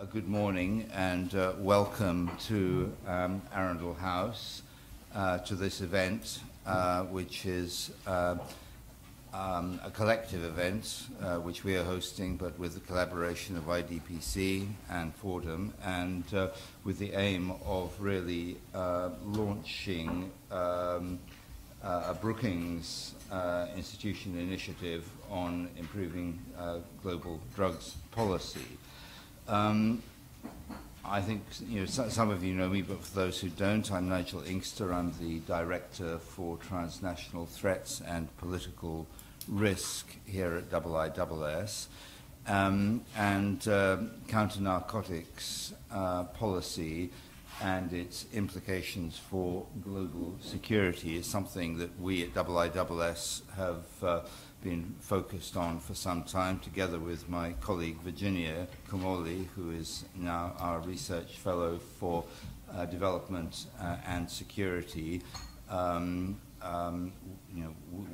A good morning and welcome to Arundel House, to this event, which is a collective event which we are hosting, but with the collaboration of IDPC and Fordham, and with the aim of really launching a Brookings Institution initiative on improving global drugs policy. I think some of you know me, but for those who don't, I'm Nigel Inkster. I'm the Director for Transnational Threats and Political Risk here at IISS. Counter-narcotics policy and its implications for global security is something that we at IISS have been focused on for some time, together with my colleague Virginia Kumoli, who is now our research fellow for development and security.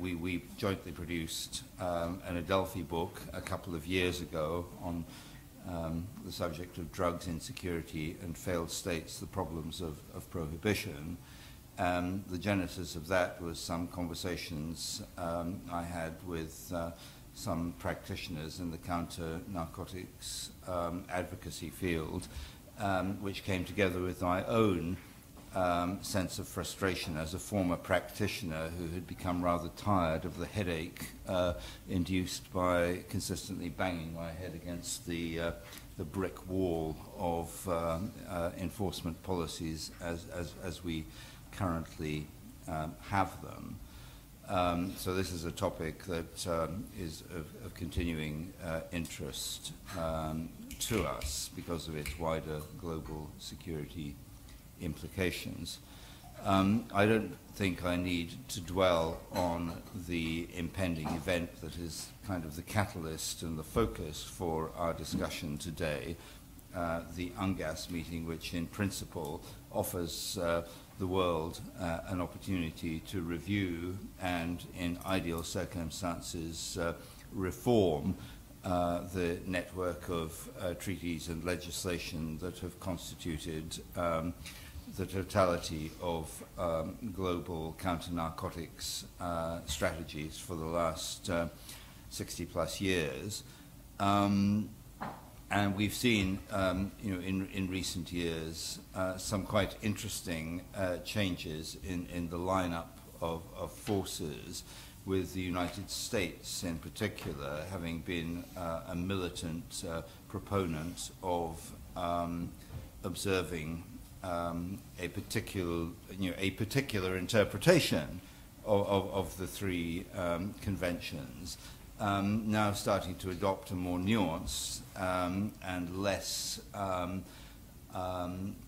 We jointly produced an Adelphi book a couple of years ago on the subject of drugs insecurity and failed states, the problems of prohibition. The genesis of that was some conversations I had with some practitioners in the counter-narcotics advocacy field, which came together with my own sense of frustration as a former practitioner who had become rather tired of the headache induced by consistently banging my head against the brick wall of enforcement policies as we currently have them. So this is a topic that is of continuing interest to us because of its wider global security implications. I don't think I need to dwell on the impending event that is kind of the catalyst and the focus for our discussion today, the UNGASS meeting, which in principle offers the world an opportunity to review and, in ideal circumstances, reform the network of treaties and legislation that have constituted the totality of global counter-narcotics strategies for the last 60-plus years. And we've seen, in recent years, some quite interesting changes in the lineup of forces, with the United States in particular having been a militant proponent of observing a particular interpretation of the three conventions. Now starting to adopt a more nuanced and less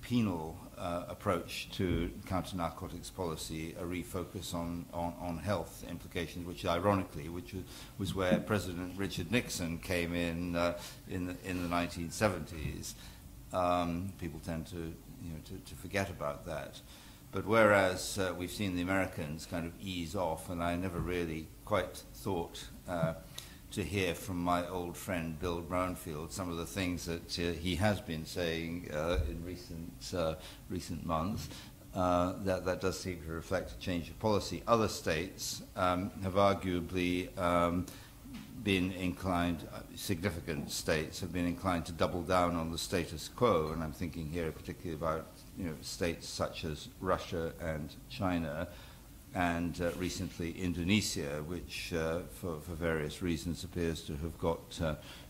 penal approach to counter-narcotics policy, a refocus on health implications, which ironically, was where President Richard Nixon came in the 1970s. People tend to forget about that. But whereas we've seen the Americans kind of ease off, and I never really quite thought to hear from my old friend Bill Brownfield some of the things that he has been saying in recent months, that does seem to reflect a change of policy. Other states have arguably been inclined, significant states have been inclined to double down on the status quo, and I'm thinking here particularly about states such as Russia and China, and recently Indonesia, which for various reasons appears to have got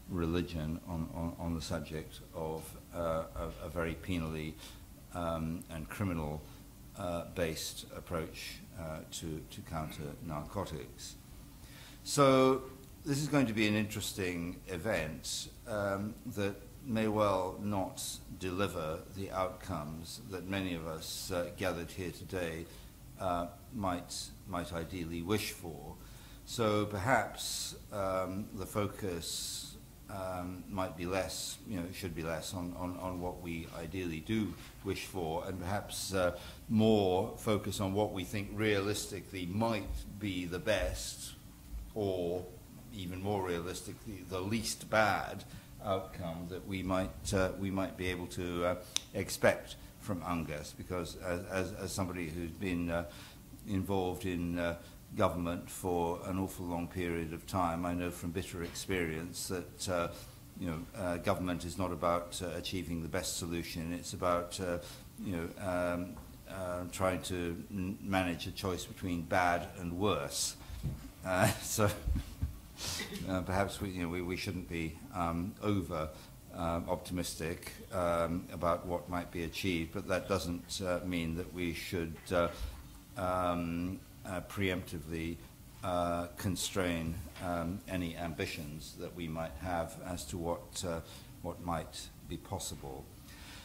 religion on the subject of a very penally and criminal based approach to counter-narcotics. So this is going to be an interesting event that may well not deliver the outcomes that many of us gathered here today might ideally wish for. So perhaps the focus might be less, should be less on what we ideally do wish for, and perhaps more focus on what we think realistically might be the best, or even more realistically, the least bad outcome that we might be able to expect from UNGASS, because as somebody who's been involved in government for an awful long period of time, I know from bitter experience that government is not about achieving the best solution. It's about trying to manage a choice between bad and worse. So perhaps we shouldn't be over optimistic about what might be achieved, but that doesn't mean that we should preemptively constrain any ambitions that we might have as to what might be possible.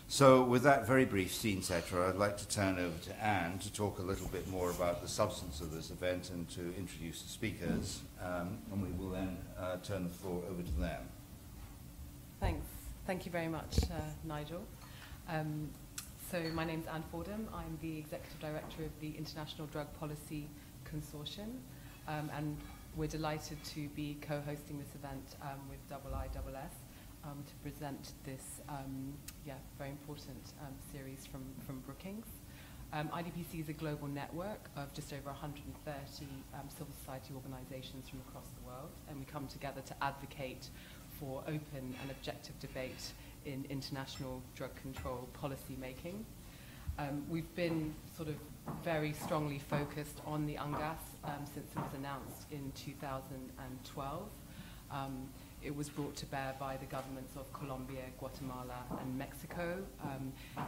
So with that very brief scene setter, I'd like to turn over to Anne to talk a little bit more about the substance of this event and to introduce the speakers, and we will then turn the floor over to them. Thanks. Thank you very much, Nigel. So my name's Anne Fordham. I'm the Executive Director of the International Drug Policy Consortium, and we're delighted to be co-hosting this event with IISS to present this very important series from Brookings. IDPC is a global network of just over 130 civil society organizations from across the world, and we come together to advocate for open and objective debate in international drug control policy making. We've been sort of very strongly focused on the UNGASS since it was announced in 2012. It was brought to bear by the governments of Colombia, Guatemala, and Mexico.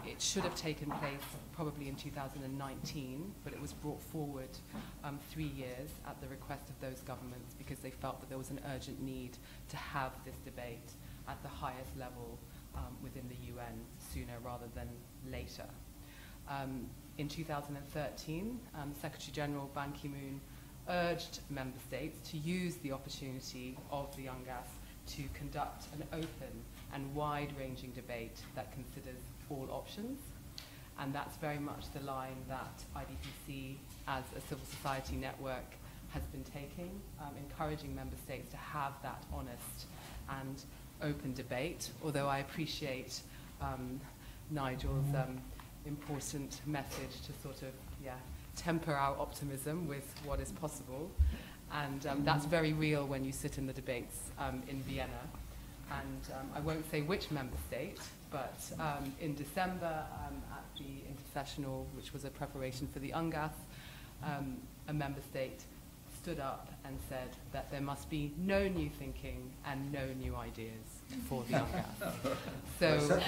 It should have taken place probably in 2019, but it was brought forward 3 years at the request of those governments because they felt that there was an urgent need to have this debate at the highest level within the UN sooner rather than later. In 2013, Secretary General Ban Ki-moon urged member states to use the opportunity of the UNGASS to conduct an open and wide-ranging debate that considers all options. And that's very much the line that IDPC as a civil society network has been taking, encouraging member states to have that honest and open debate, although I appreciate Nigel's important message to sort of temper our optimism with what is possible. And that's very real when you sit in the debates in Vienna. And I won't say which member state, but in December at the Intersessional, which was a preparation for the UNGASS, a member state stood up and said that there must be no new thinking and no new ideas for the UNGASS. So,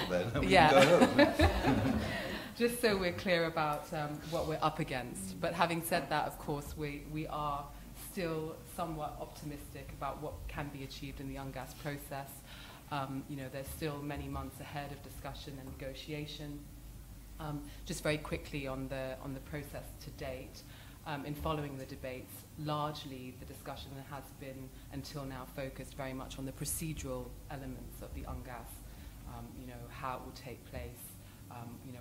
just so we're clear about what we're up against. But having said that, of course, we are still somewhat optimistic about what can be achieved in the UNGASS process. There's still many months ahead of discussion and negotiation. Just very quickly on the process to date, in following the debates, largely the discussion has been until now focused very much on the procedural elements of the UNGASS, how it will take place,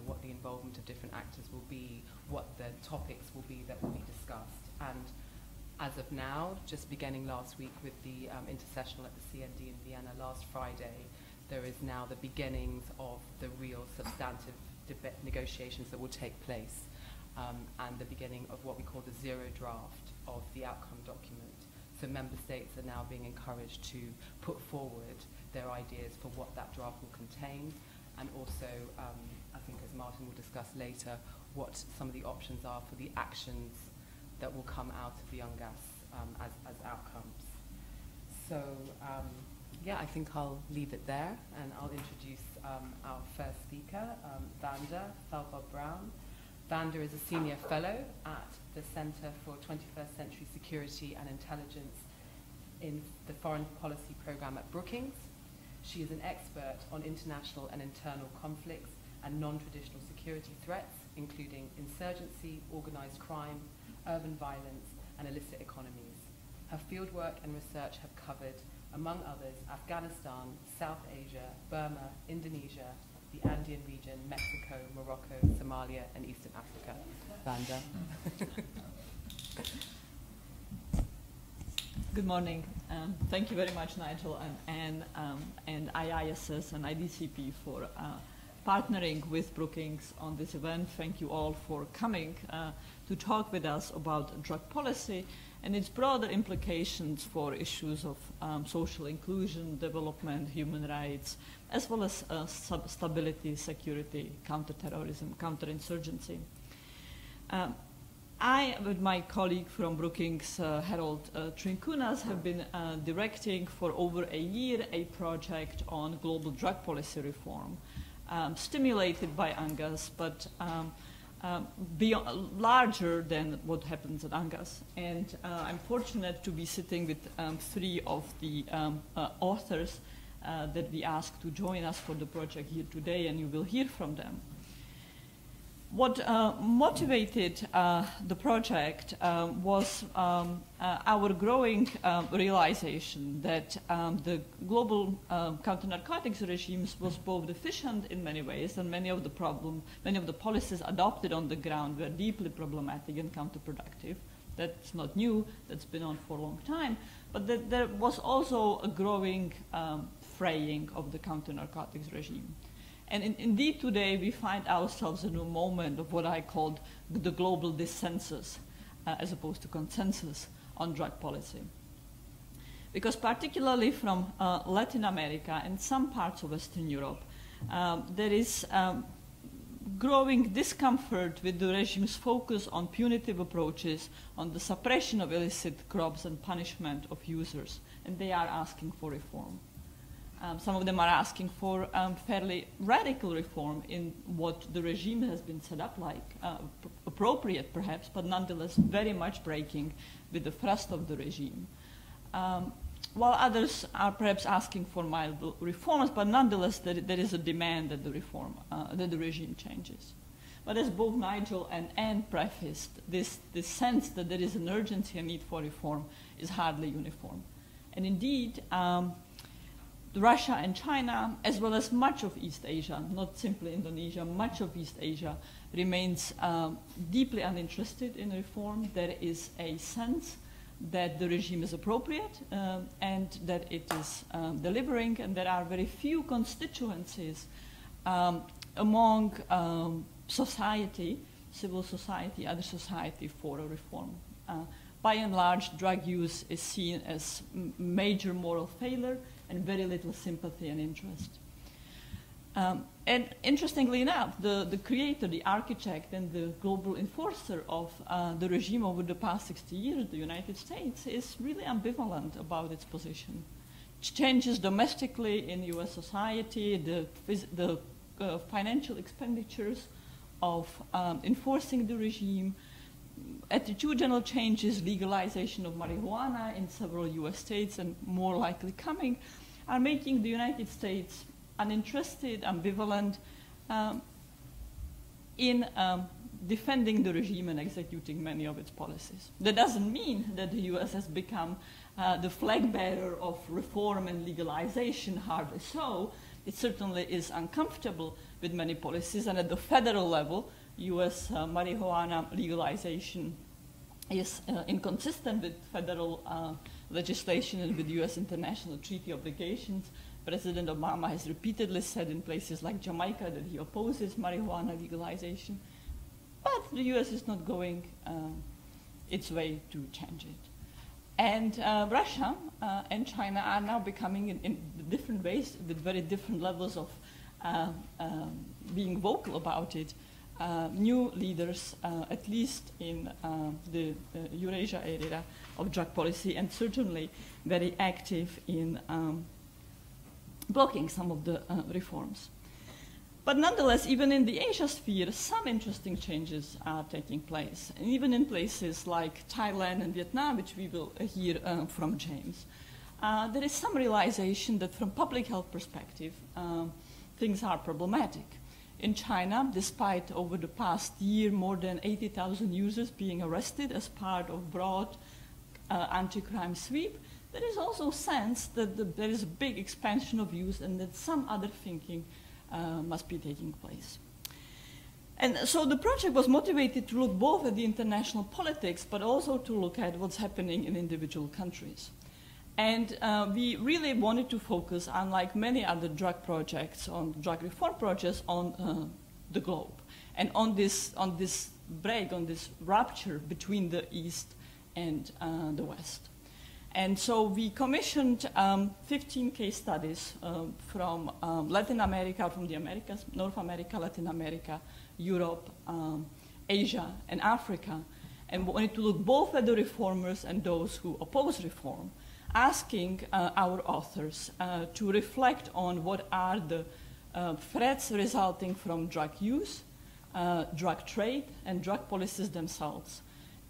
what the involvement of different actors will be, what the topics will be that will be discussed. And as of now, just beginning last week with the Intersessional at the CND in Vienna last Friday, there is now the beginnings of the real substantive negotiations that will take place, and the beginning of what we call the zero draft of the outcome document. So member states are now being encouraged to put forward their ideas for what that draft will contain, and also, I think as Martin will discuss later, what some of the options are for the actions that will come out of the UNGASS as outcomes. So, I think I'll leave it there, and I'll introduce our first speaker, Vanda Thalbob-Brown. Vanda is a Senior Fellow at the Center for 21st Century Security and Intelligence in the Foreign Policy Program at Brookings. She is an expert on international and internal conflicts and non-traditional security threats, including insurgency, organized crime, urban violence, and illicit economies. Her fieldwork and research have covered, among others, Afghanistan, South Asia, Burma, Indonesia, the Andean region, Mexico, Morocco, Somalia, and Eastern Africa. Vanda. Good morning. Thank you very much, Nigel and IISS and IDCP for partnering with Brookings on this event. Thank you all for coming to talk with us about drug policy and its broader implications for issues of social inclusion, development, human rights, as well as stability, security, counterterrorism, counterinsurgency. I, with my colleague from Brookings, Harold Trinkunas, have been directing for over a year a project on global drug policy reform, stimulated by UNGASS, but larger than what happens at UNGASS. And I'm fortunate to be sitting with three of the authors that we asked to join us for the project here today, and you will hear from them. What motivated the project was our growing realization that the global counter-narcotics regimes was both efficient in many ways, and many of the policies adopted on the ground were deeply problematic and counterproductive. That's not new, that's been on for a long time, but that there was also a growing fraying of the counter-narcotics regime. And indeed, today, we find ourselves in a moment of what I called the global dissensus, as opposed to consensus on drug policy. Because particularly from Latin America and some parts of Western Europe, there is growing discomfort with the regime's focus on punitive approaches, on the suppression of illicit crops and punishment of users, and they are asking for reform. Some of them are asking for fairly radical reform in what the regime has been set up like, appropriate perhaps, but nonetheless very much breaking with the thrust of the regime. While others are perhaps asking for mild reforms, but nonetheless there is a demand that the regime changes. But as both Nigel and Anne prefaced, this sense that there is an urgency and need for reform is hardly uniform. And indeed, Russia and China, as well as much of East Asia, not simply Indonesia, much of East Asia remains deeply uninterested in reform. There is a sense that the regime is appropriate and that it is delivering, and there are very few constituencies among society, civil society, other society for a reform. By and large, drug use is seen as major moral failure and very little sympathy and interest. And interestingly enough, the creator, the architect, and the global enforcer of the regime over the past 60 years, the United States, is really ambivalent about its position. Changes domestically in US society, the financial expenditures of enforcing the regime, attitudinal changes, legalization of marijuana in several US states and more likely coming, are making the United States uninterested, ambivalent in defending the regime and executing many of its policies. That doesn't mean that the US has become the flag bearer of reform and legalization, hardly so. It certainly is uncomfortable with many policies, and at the federal level, US marijuana legalization is inconsistent with federal legislation and with US international treaty obligations. President Obama has repeatedly said in places like Jamaica that he opposes marijuana legalization, but the US is not going its way to change it. And Russia and China are now becoming, in different ways, with very different levels of being vocal about it, new leaders, at least in the Eurasia area of drug policy, and certainly very active in blocking some of the reforms. But nonetheless, even in the Asia sphere, some interesting changes are taking place, and even in places like Thailand and Vietnam, which we will hear from James. There is some realization that from public health perspective, things are problematic. In China, despite over the past year more than 80,000 users being arrested as part of broad anti-crime sweep, there is also a sense that there is a big expansion of use and that some other thinking must be taking place. And so the project was motivated to look both at the international politics, but also to look at what's happening in individual countries. And we really wanted to focus, unlike many other drug projects, on drug reform projects, on the globe, and on this break, on this rupture between the East and the West. And so we commissioned 15 case studies from Latin America, from the Americas, North America, Latin America, Europe, Asia, and Africa, and wanted to look both at the reformers and those who oppose reform, asking our authors to reflect on what are the threats resulting from drug use, drug trade, and drug policies themselves,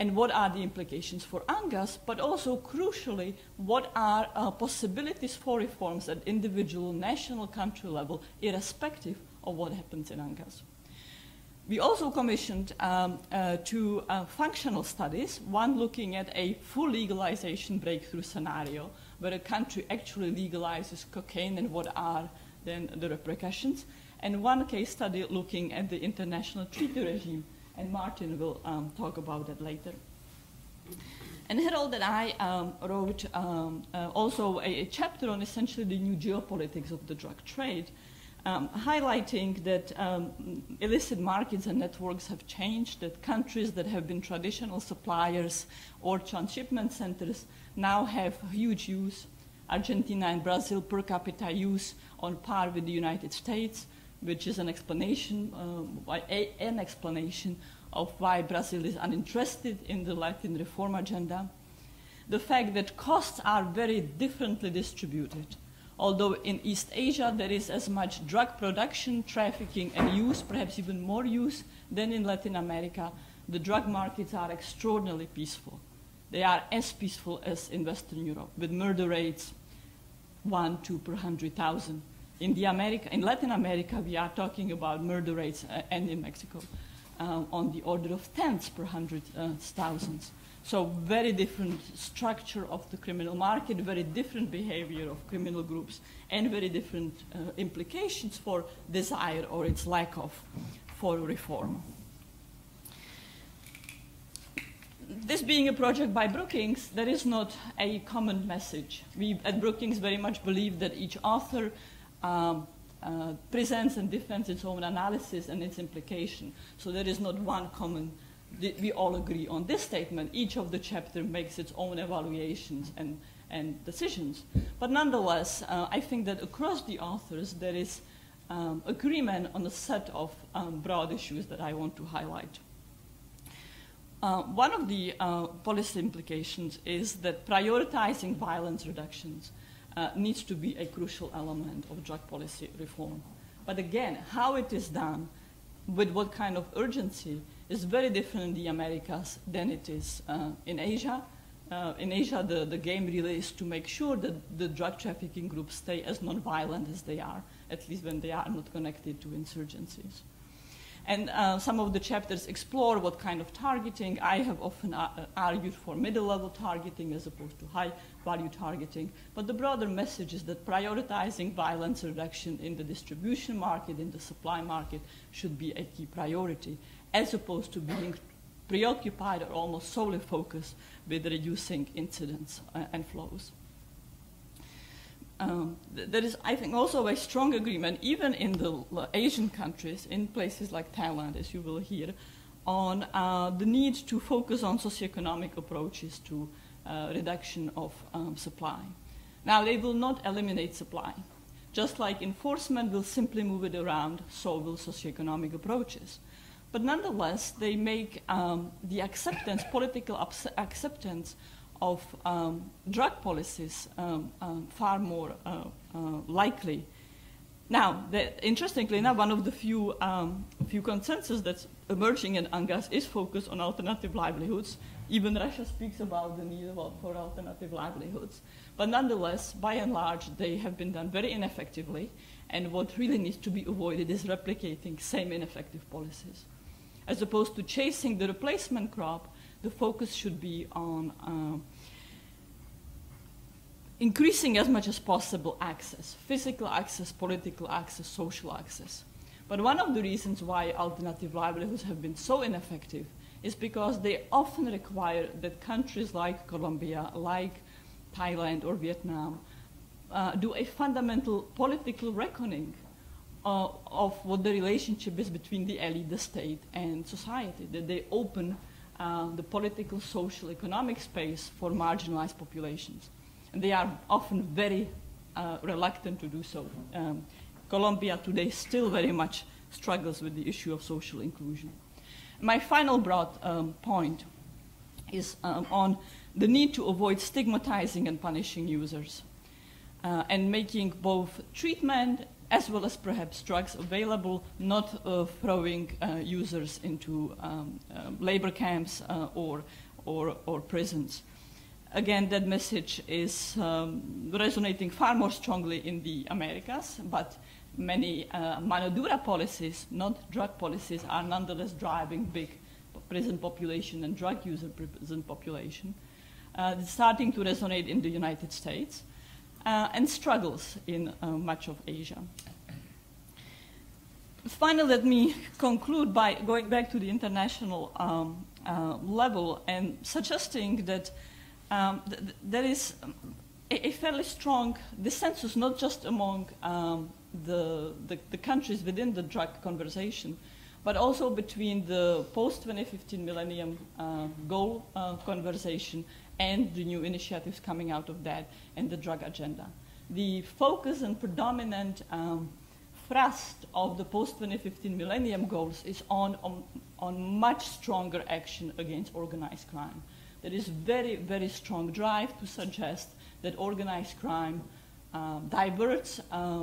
and what are the implications for UNGASS, but also, crucially, what are possibilities for reforms at individual, national, country level, irrespective of what happens in UNGASS. We also commissioned two functional studies, one looking at a full legalization breakthrough scenario, where a country actually legalizes cocaine and what are then the repercussions, and one case study looking at the international treaty regime, and Martin will talk about that later. And Harold and I wrote also a chapter on essentially the new geopolitics of the drug trade, highlighting that illicit markets and networks have changed, that countries that have been traditional suppliers or transshipment centers now have huge use. Argentina and Brazil per capita use on par with the United States, which is an explanation, of why Brazil is uninterested in the Latin reform agenda. The fact that costs are very differently distributed. Although in East Asia there is as much drug production, trafficking, and use, perhaps even more use, than in Latin America, the drug markets are extraordinarily peaceful. They are as peaceful as in Western Europe, with murder rates 1, 2 per 100,000. In Latin America, we are talking about murder rates, and in Mexico, on the order of tens per 100,000. So very different structure of the criminal market, very different behavior of criminal groups, and very different implications for desire or its lack of for reform. This being a project by Brookings, there is not a common message. We at Brookings very much believe that each author presents and defends its own analysis and its implication. So there is not one common, we all agree on this statement. Each of the chapter makes its own evaluations and decisions. But nonetheless, I think that across the authors there is agreement on a set of broad issues that I want to highlight. One of the policy implications is that prioritizing violence reductions needs to be a crucial element of drug policy reform. But again, how it is done, with what kind of urgency, is very different in the Americas than it is in Asia. In Asia, the game really is to make sure that the drug trafficking groups stay as non-violent as they are, at least when they are not connected to insurgencies. And some of the chapters explore what kind of targeting. I have often argued for middle-level targeting as opposed to high-value targeting. But the broader message is that prioritizing violence reduction in the distribution market, in the supply market, should be a key priority, as opposed to being preoccupied or almost solely focused with reducing incidents and flows. There is, I think, also a strong agreement, even in the Asian countries, in places like Thailand, as you will hear, on the need to focus on socioeconomic approaches to reduction of supply. Now, they will not eliminate supply. Just like enforcement will simply move it around, so will socioeconomic approaches. But nonetheless, they make the acceptance, political acceptance of drug policies far more likely. Now, interestingly enough, one of the few consensus that's emerging in UNGASS is focused on alternative livelihoods. Even Russia speaks about the need for alternative livelihoods. But nonetheless, by and large, they have been done very ineffectively, and what really needs to be avoided is replicating same ineffective policies. As opposed to chasing the replacement crop, the focus should be on increasing as much as possible access, physical access, political access, social access. But one of the reasons why alternative livelihoods have been so ineffective is because they often require that countries like Colombia, like Thailand or Vietnam, do a fundamental political reckoning of what the relationship is between the elite, the state, and society, that they open the political, social, economic space for marginalized populations. And they are often very reluctant to do so. Colombia today still very much struggles with the issue of social inclusion. My final broad point is on the need to avoid stigmatizing and punishing users and making both treatment as well as perhaps drugs available, not throwing users into labor camps or prisons. Again, that message is resonating far more strongly in the Americas, but many mano dura policies, not drug policies, are nonetheless driving big prison population and drug user prison population. It's starting to resonate in the United States and struggles in much of Asia. Finally, let me conclude by going back to the international level and suggesting that there is a fairly strong dissensus, not just among the countries within the drug conversation, but also between the post-2015 millennium goal conversation and the new initiatives coming out of that and the drug agenda. The focus and predominant thrust of the post-2015 millennium goals is on much stronger action against organized crime. There is very, very strong drive to suggest that organized crime diverts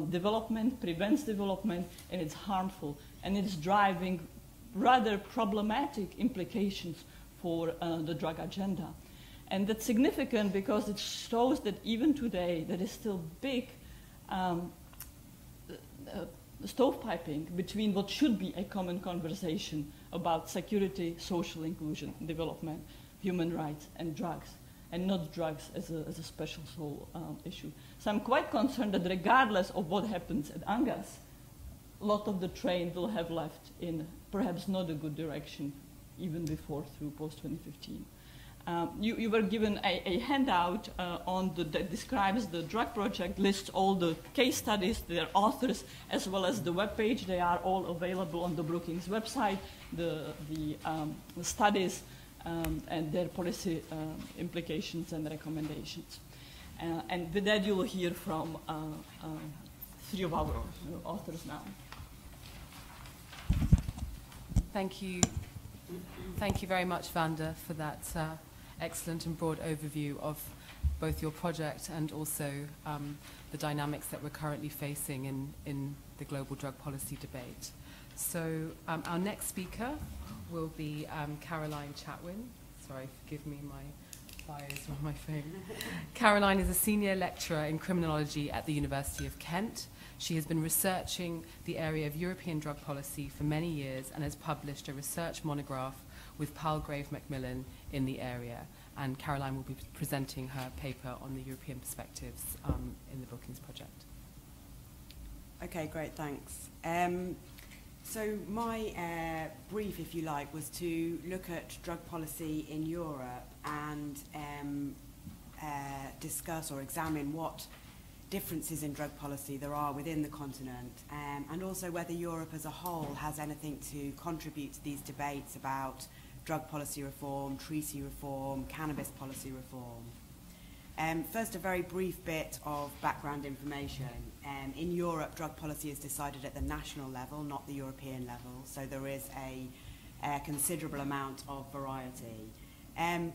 development, prevents development, and it's harmful. And it's driving rather problematic implications for the drug agenda. And that's significant because it shows that even today there is still big stovepiping between what should be a common conversation about security, social inclusion, development, human rights, and drugs, and not drugs as a special soul issue. So I'm quite concerned that regardless of what happens at UNGASS, a lot of the train will have left in perhaps not a good direction even before through post-2015. You were given a handout that describes the drug project, lists all the case studies, their authors, as well as the webpage. They are all available on the Brookings website, the studies and their policy implications and recommendations. And with that, you will hear from three of our authors now. Thank you. Thank you very much, Vanda, for that excellent and broad overview of both your project and also the dynamics that we're currently facing in the global drug policy debate. So our next speaker will be Caroline Chatwin. Sorry, forgive me, my bio is on my phone. Caroline is a senior lecturer in criminology at the University of Kent. She has been researching the area of European drug policy for many years and has published a research monograph with Palgrave Macmillan in the area. And Caroline will be presenting her paper on the European perspectives in the Brookings Project. Okay, great, thanks. So my brief, if you like, was to look at drug policy in Europe and discuss or examine what differences in drug policy there are within the continent, and also whether Europe as a whole has anything to contribute to these debates about drug policy reform, treaty reform, cannabis policy reform. First, a very brief bit of background information. In Europe, drug policy is decided at the national level, not the European level, so there is a considerable amount of variety.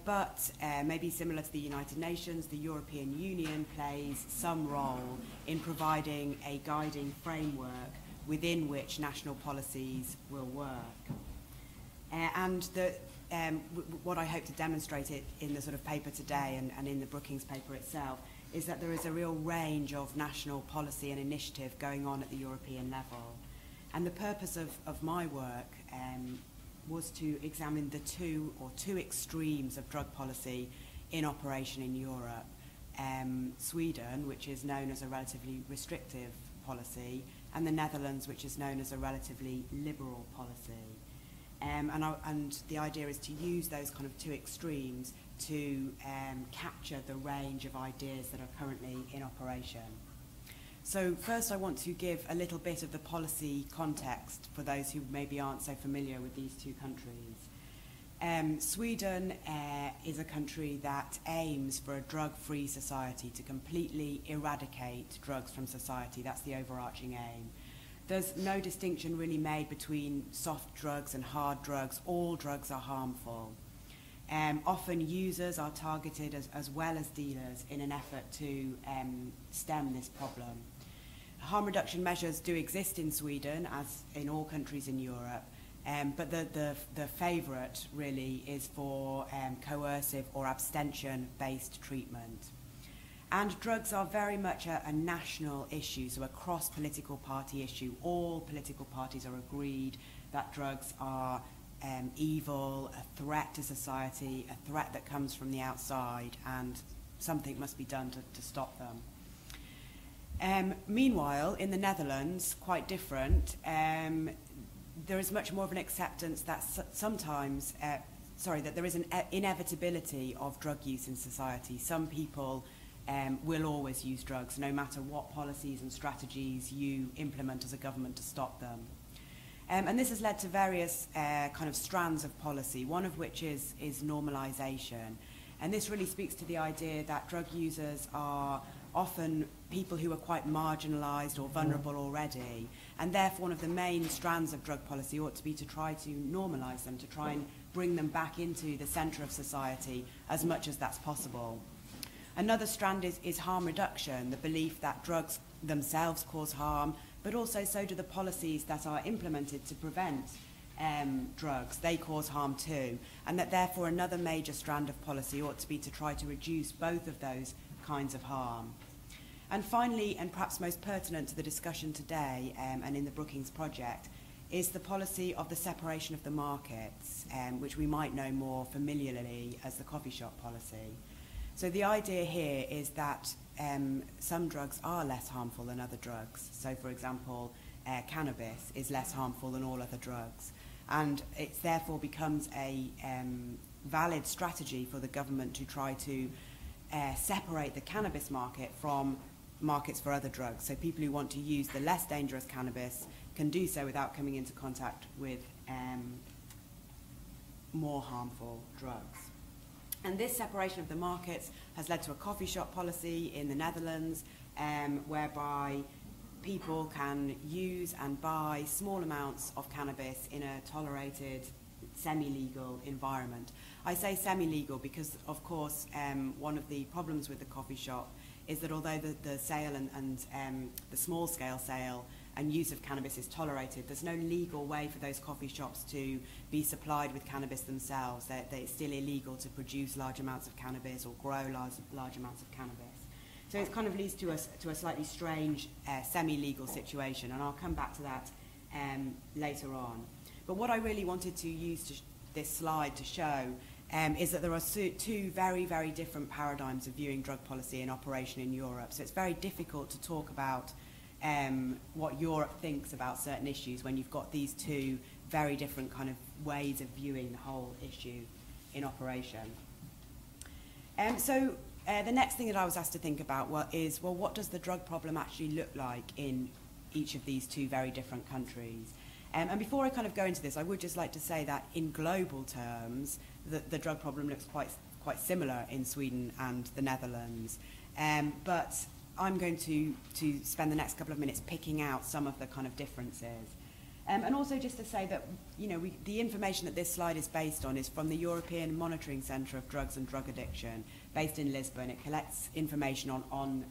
But maybe similar to the United Nations, the European Union plays some role in providing a guiding framework within which national policies will work. And what I hope to demonstrate in the sort of paper today and in the Brookings paper itself is that there is a real range of national policy and initiative going on at the European level. And the purpose of my work was to examine the two extremes of drug policy in operation in Europe. Sweden, which is known as a relatively restrictive policy, and the Netherlands, which is known as a relatively liberal policy. And the idea is to use those kind of two extremes to capture the range of ideas that are currently in operation. So first I want to give a little bit of the policy context for those who maybe aren't so familiar with these two countries. Sweden is a country that aims for a drug-free society, to completely eradicate drugs from society. That's the overarching aim. There's no distinction really made between soft drugs and hard drugs. All drugs are harmful. Often users are targeted as well as dealers in an effort to stem this problem. Harm reduction measures do exist in Sweden, as in all countries in Europe, but the favourite really is for coercive or abstention-based treatment. And drugs are very much a national issue, so a cross-political party issue. All political parties are agreed that drugs are evil, a threat to society, a threat that comes from the outside, and something must be done to stop them. Meanwhile, in the Netherlands, quite different, there is much more of an acceptance that sometimes, that there is an inevitability of drug use in society. Some people will always use drugs, no matter what policies and strategies you implement as a government to stop them. And this has led to various kind of strands of policy, one of which is normalisation. And this really speaks to the idea that drug users are often people who are quite marginalised or vulnerable already, and therefore one of the main strands of drug policy ought to be to try to normalise them, to try and bring them back into the centre of society as much as that's possible. Another strand is harm reduction, the belief that drugs themselves cause harm, but also so do the policies that are implemented to prevent drugs. They cause harm too, and that therefore another major strand of policy ought to be to try to reduce both of those kinds of harm. And finally, and perhaps most pertinent to the discussion today and in the Brookings project, is the policy of the separation of the markets, which we might know more familiarly as the coffee shop policy. So the idea here is that some drugs are less harmful than other drugs. So for example, cannabis is less harmful than all other drugs. And it therefore becomes a valid strategy for the government to try to separate the cannabis market from markets for other drugs. So people who want to use the less dangerous cannabis can do so without coming into contact with more harmful drugs. And this separation of the markets has led to a coffee shop policy in the Netherlands, whereby people can use and buy small amounts of cannabis in a tolerated, semi-legal environment. I say semi-legal because, of course, one of the problems with the coffee shop is that although the sale and the small-scale sale and use of cannabis is tolerated, there's no legal way for those coffee shops to be supplied with cannabis themselves. It's still illegal to produce large amounts of cannabis or grow large amounts of cannabis. So it kind of leads to a slightly strange semi-legal situation, and I'll come back to that later on. But what I really wanted to use this slide to show is that there are two very, very different paradigms of viewing drug policy in operation in Europe. So it's very difficult to talk about what Europe thinks about certain issues when you've got these two very different kind of ways of viewing the whole issue in operation. So the next thing that I was asked to think about is what does the drug problem actually look like in each of these two very different countries? And before I kind of go into this, I would just like to say that in global terms, the drug problem looks quite similar in Sweden and the Netherlands. But I'm going to spend the next couple of minutes picking out some of the kind of differences. And also just to say that, the information that this slide is based on is from the European Monitoring Centre of Drugs and Drug Addiction, based in Lisbon. It collects information on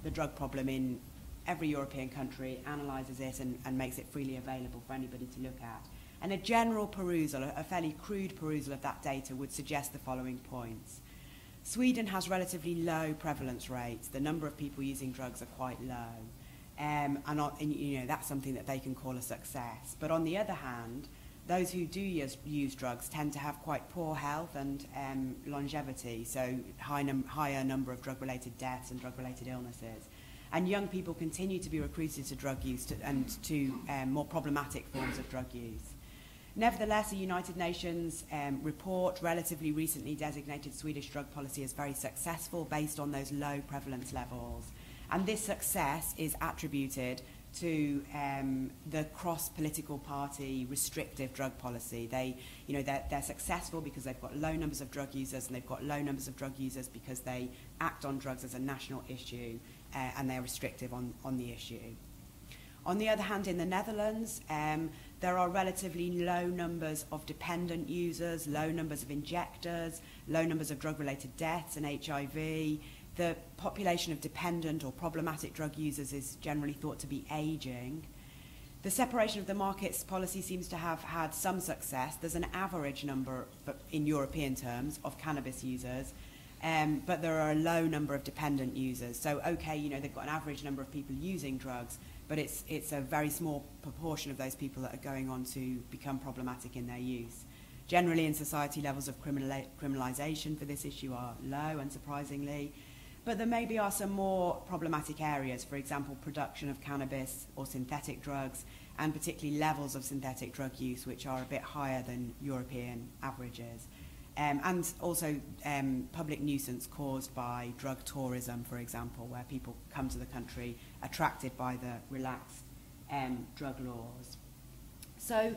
the drug problem in every European country, analyses it and makes it freely available for anybody to look at. And a general perusal, a fairly crude perusal of that data would suggest the following points. Sweden has relatively low prevalence rates. The number of people using drugs are quite low. And that's something that they can call a success. But on the other hand, those who do use drugs tend to have quite poor health and longevity, so higher number of drug-related deaths and drug-related illnesses. and young people continue to be recruited to drug use and to more problematic forms of drug use. Nevertheless, a United Nations report relatively recently designated Swedish drug policy as very successful based on those low prevalence levels. And this success is attributed to the cross-political party restrictive drug policy. They're successful because they've got low numbers of drug users, and they've got low numbers of drug users because they act on drugs as a national issue, and they're restrictive on the issue. On the other hand, in the Netherlands, there are relatively low numbers of dependent users, low numbers of injectors, low numbers of drug-related deaths and HIV. The population of dependent or problematic drug users is generally thought to be aging. The separation of the markets policy seems to have had some success. There's an average number, in European terms, of cannabis users, but there are a low number of dependent users. So, okay, they've got an average number of people using drugs, but it's a very small proportion of those people that are going on to become problematic in their use. Generally, in society, levels of criminalisation for this issue are low, unsurprisingly. But there maybe are some more problematic areas, for example, production of cannabis or synthetic drugs, and particularly levels of synthetic drug use, which are a bit higher than European averages. And also public nuisance caused by drug tourism, for example, where people come to the country attracted by the relaxed drug laws. So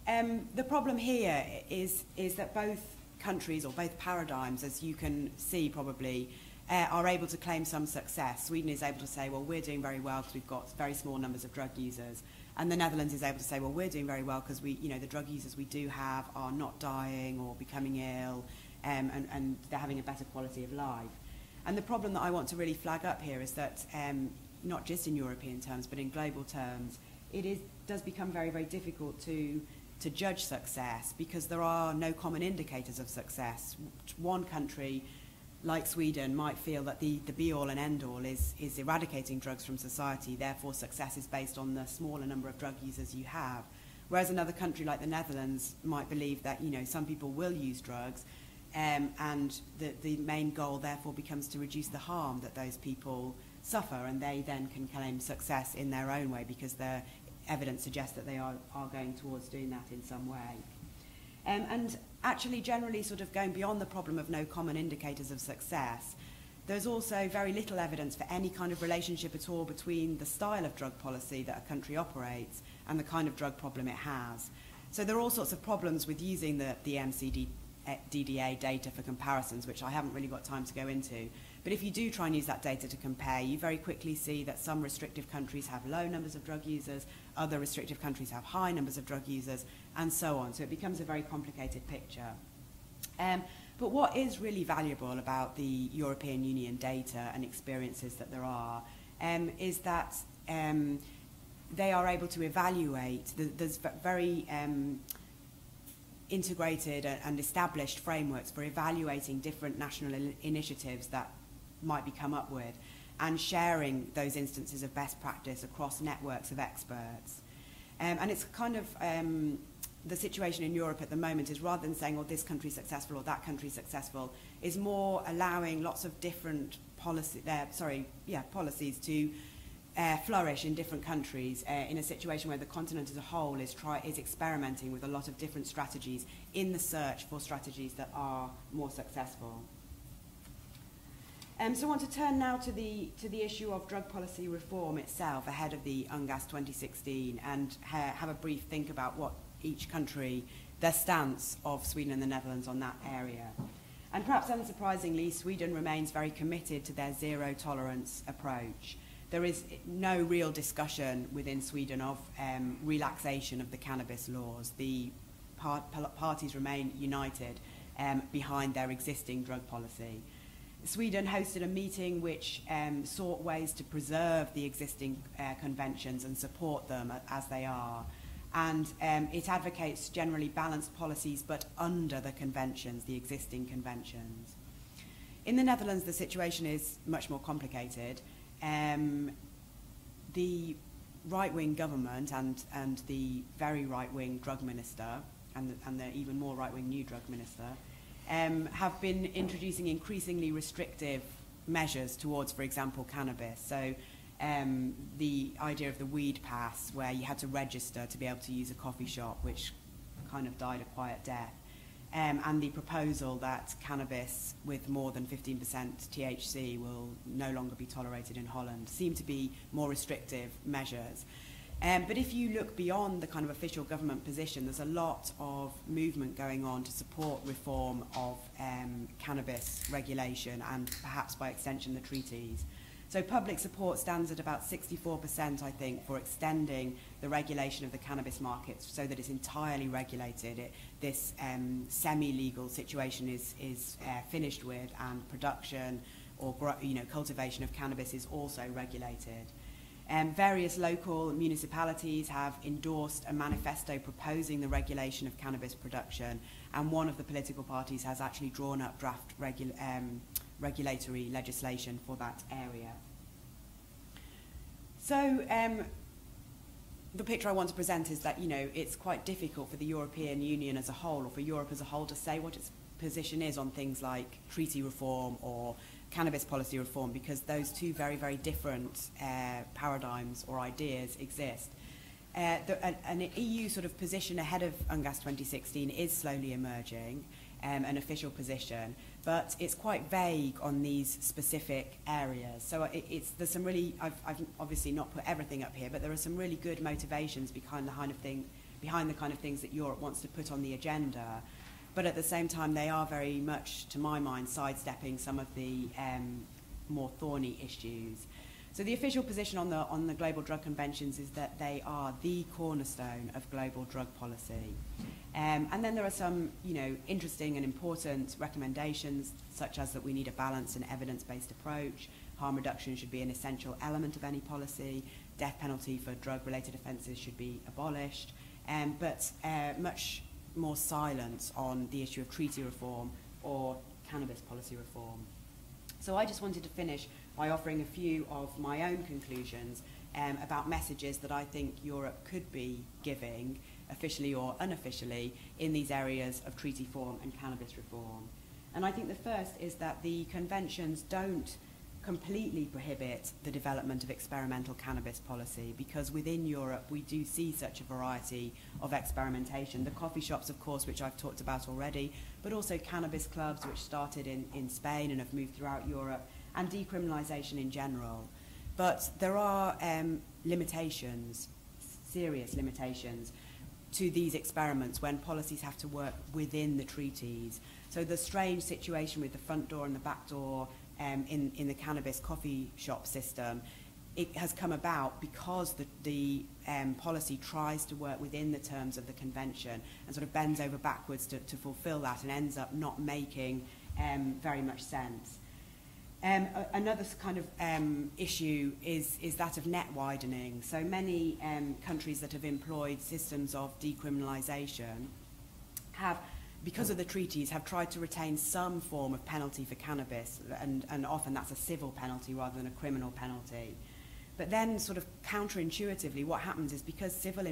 the problem here is that both countries, or both paradigms, as you can see probably, are able to claim some success. Sweden is able to say, well, we're doing very well because we've got very small numbers of drug users. And the Netherlands is able to say, well, we're doing very well because the drug users we do have are not dying or becoming ill, and they're having a better quality of life. And the problem that I want to really flag up here is that, not just in European terms, but in global terms, does become very, very difficult to judge success because there are no common indicators of success. One country, like Sweden, might feel that the be-all and end-all is eradicating drugs from society, therefore success is based on the smaller number of drug users you have. Whereas another country like the Netherlands might believe that, some people will use drugs, and the main goal therefore becomes to reduce the harm that those people suffer, and they then can claim success in their own way because their evidence suggests that they are going towards doing that in some way. And actually, generally, sort of going beyond the problem of no common indicators of success, there's also very little evidence for any kind of relationship at all between the style of drug policy that a country operates and the kind of drug problem it has. So there are all sorts of problems with using the MCDDA data for comparisons, which I haven't really got time to go into. But if you do try and use that data to compare, you very quickly see that some restrictive countries have low numbers of drug users, other restrictive countries have high numbers of drug users, and so on. So it becomes a very complicated picture. But what is really valuable about the European Union data and experiences that there are is that they are able to evaluate, there's very integrated and established frameworks for evaluating different national initiatives that might be come up with and sharing those instances of best practice across networks of experts. And it's kind of the situation in Europe at the moment is, rather than saying, oh, this country's successful or that country's successful, is more allowing lots of different policies to flourish in different countries in a situation where the continent as a whole is experimenting with a lot of different strategies in the search for strategies that are more successful. So I want to turn now to the issue of drug policy reform itself ahead of the UNGASS 2016 and have a brief think about what each country, their stance of Sweden and the Netherlands on that area. And perhaps unsurprisingly, Sweden remains very committed to their zero tolerance approach. There is no real discussion within Sweden of relaxation of the cannabis laws. The parties remain united behind their existing drug policy. Sweden hosted a meeting which sought ways to preserve the existing conventions and support them as they are. And it advocates generally balanced policies, but under the conventions, the existing conventions. In the Netherlands, the situation is much more complicated. The right-wing government and the very right-wing drug minister and the even more right-wing new drug minister have been introducing increasingly restrictive measures towards, for example, cannabis. So the idea of the weed pass, where you had to register to be able to use a coffee shop, which kind of died a quiet death, and the proposal that cannabis with more than 15% THC will no longer be tolerated in Holland, seem to be more restrictive measures. But if you look beyond the kind of official government position, there's a lot of movement going on to support reform of cannabis regulation and perhaps by extension the treaties. So public support stands at about 64%, I think, for extending the regulation of the cannabis market so that it's entirely regulated. This semi-legal situation is finished with, and production or cultivation of cannabis is also regulated. Various local municipalities have endorsed a manifesto proposing the regulation of cannabis production, and one of the political parties has actually drawn up draft regulatory legislation for that area. So the picture I want to present is that, it's quite difficult for the European Union as a whole, or for Europe as a whole, to say what its position is on things like treaty reform or cannabis policy reform, because those two very, very different paradigms or ideas exist. An EU sort of position ahead of UNGASS 2016 is slowly emerging, an official position, but it's quite vague on these specific areas. So there's some really, I've obviously not put everything up here, but there are some really good motivations behind the kind of things that Europe wants to put on the agenda. But at the same time, they are very much, to my mind, sidestepping some of the more thorny issues. So the official position on the global drug conventions is that they are the cornerstone of global drug policy. And then there are some, interesting and important recommendations, such as that we need a balanced and evidence-based approach. Harm reduction should be an essential element of any policy. Death penalty for drug-related offences should be abolished. But much more silence on the issue of treaty reform or cannabis policy reform. So I just wanted to finish by offering a few of my own conclusions about messages that I think Europe could be giving, officially or unofficially, in these areas of treaty form and cannabis reform. And I think the first is that the conventions don't completely prohibit the development of experimental cannabis policy, because within Europe we do see such a variety of experimentation. The coffee shops, of course, which I've talked about already, but also cannabis clubs, which started in Spain and have moved throughout Europe, and decriminalisation in general. But there are limitations, serious limitations, to these experiments when policies have to work within the treaties. So the strange situation with the front door and the back door in the cannabis coffee shop system, it has come about because the policy tries to work within the terms of the convention and sort of bends over backwards to fulfill that, and ends up not making very much sense. Another kind of issue is that of net widening. So many countries that have employed systems of decriminalisation have, because of the treaties, have tried to retain some form of penalty for cannabis, and often that's a civil penalty rather than a criminal penalty. But then, sort of counterintuitively, what happens is, because civil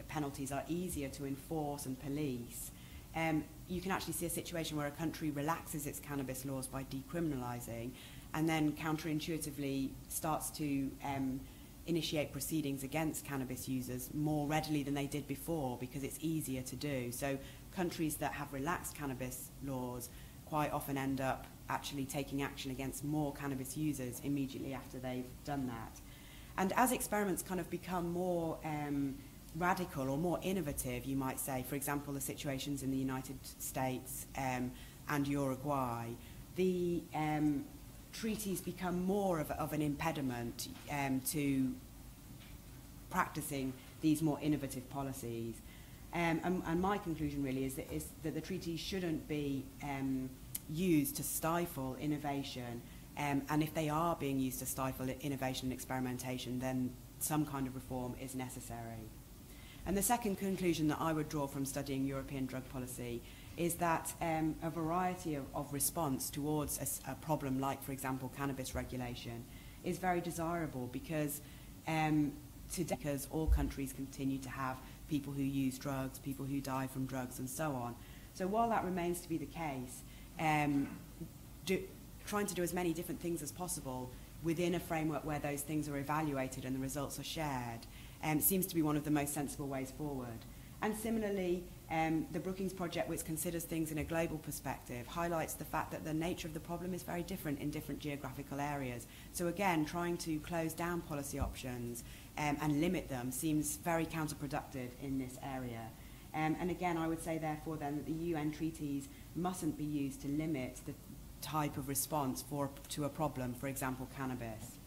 penalties are easier to enforce and police, you can actually see a situation where a country relaxes its cannabis laws by decriminalising, and then counterintuitively starts to initiate proceedings against cannabis users more readily than they did before, because it's easier to do. So countries that have relaxed cannabis laws quite often end up actually taking action against more cannabis users immediately after they've done that. And as experiments kind of become more radical or more innovative, you might say, for example, the situations in the United States and Uruguay, the treaties become more of an impediment to practicing these more innovative policies. And my conclusion really is that the treaties shouldn't be used to stifle innovation, and if they are being used to stifle innovation and experimentation, then some kind of reform is necessary. And the second conclusion that I would draw from studying European drug policy is that a variety of response towards a problem like, for example, cannabis regulation is very desirable, because because all countries continue to have people who use drugs, people who die from drugs, and so on. So while that remains to be the case, trying to do as many different things as possible within a framework where those things are evaluated and the results are shared, seems to be one of the most sensible ways forward. And similarly, the Brookings Project, which considers things in a global perspective, highlights the fact that the nature of the problem is very different in different geographical areas. So again, trying to close down policy options and limit them seems very counterproductive in this area. And again, I would say, therefore, then, that the UN treaties mustn't be used to limit the type of response to a problem, for example, cannabis.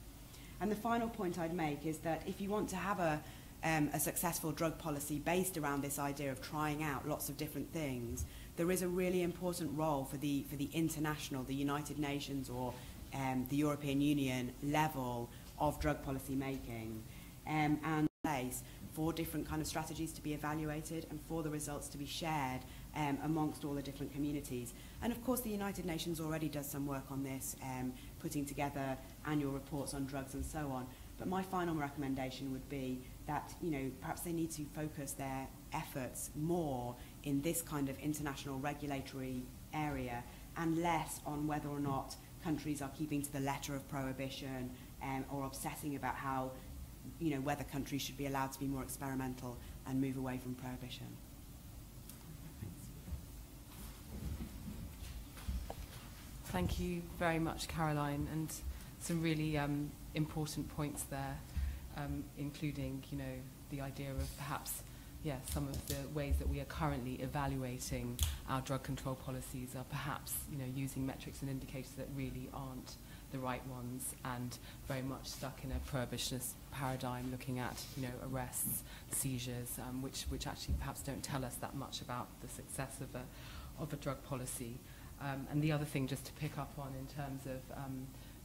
And the final point I'd make is that if you want to have a successful drug policy based around this idea of trying out lots of different things, there is a really important role for the international, the United Nations or the European Union level of drug policy making, and place for different kind of strategies to be evaluated and for the results to be shared amongst all the different communities. And of course the United Nations already does some work on this, putting together annual reports on drugs and so on. But my final recommendation would be that, you know, perhaps they need to focus their efforts more in this kind of international regulatory area and less on whether or not countries are keeping to the letter of prohibition or obsessing about how, you know, whether countries should be allowed to be more experimental and move away from prohibition. Thank you very much, Caroline, and some really important points there, including, you know, the idea of perhaps, yeah, some of the ways that we are currently evaluating our drug control policies are perhaps, you know, using metrics and indicators that really aren't the right ones, and very much stuck in a prohibitionist paradigm, looking at, you know, arrests, seizures, which actually perhaps don't tell us that much about the success of a drug policy. And the other thing, just to pick up on in terms of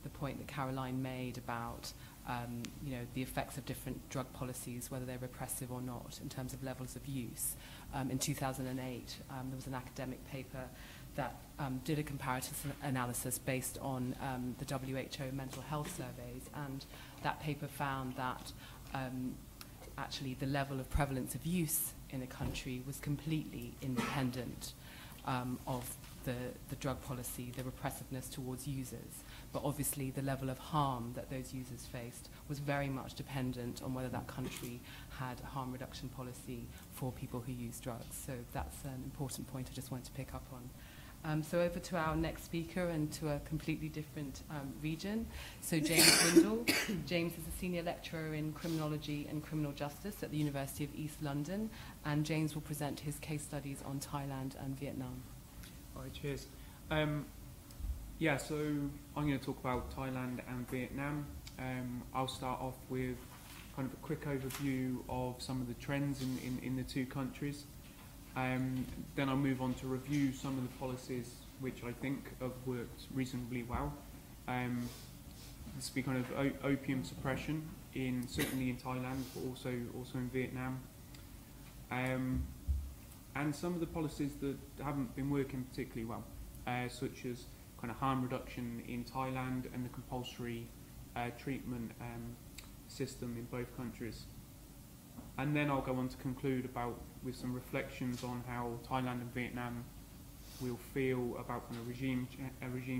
the point that Caroline made about you know, the effects of different drug policies, whether they're repressive or not, in terms of levels of use. In 2008, there was an academic paper that did a comparative analysis based on the WHO mental health surveys, and that paper found that actually the level of prevalence of use in a country was completely independent of the drug policy, the repressiveness towards users. But obviously the level of harm that those users faced was very much dependent on whether that country had a harm reduction policy for people who use drugs. So that's an important point I just wanted to pick up on. So over to our next speaker and to a completely different region. So James Windle. James is a senior lecturer in criminology and criminal justice at the University of East London, and James will present his case studies on Thailand and Vietnam. All right, cheers. Yeah, so I'm going to talk about Thailand and Vietnam. I'll start off with kind of a quick overview of some of the trends in the two countries. Then I'll move on to review some of the policies which I think have worked reasonably well. This will be kind of opium suppression, certainly in Thailand, but also in Vietnam. And some of the policies that haven't been working particularly well, such as kind of harm reduction in Thailand and the compulsory treatment system in both countries. And then I'll go on to conclude with some reflections on how Thailand and Vietnam will feel about kind of regime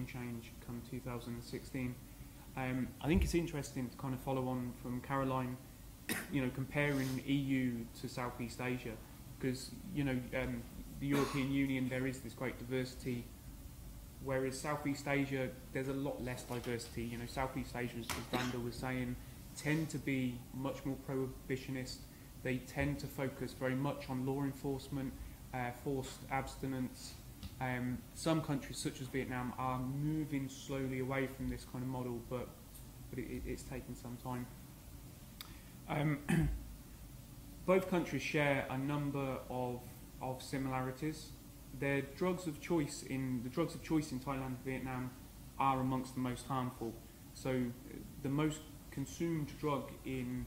change come 2016. I think it's interesting to kind of follow on from Caroline, you know, comparing EU to Southeast Asia. Because, you know, the European Union, there is this great diversity, whereas Southeast Asia, there's a lot less diversity. You know, Southeast Asia, as Vanda was saying, tend to be much more prohibitionist. They tend to focus very much on law enforcement, forced abstinence. Some countries, such as Vietnam, are moving slowly away from this kind of model, but it's taken some time. Both countries share a number of similarities. The drugs of choice in Thailand and Vietnam are amongst the most harmful. So the most consumed drug in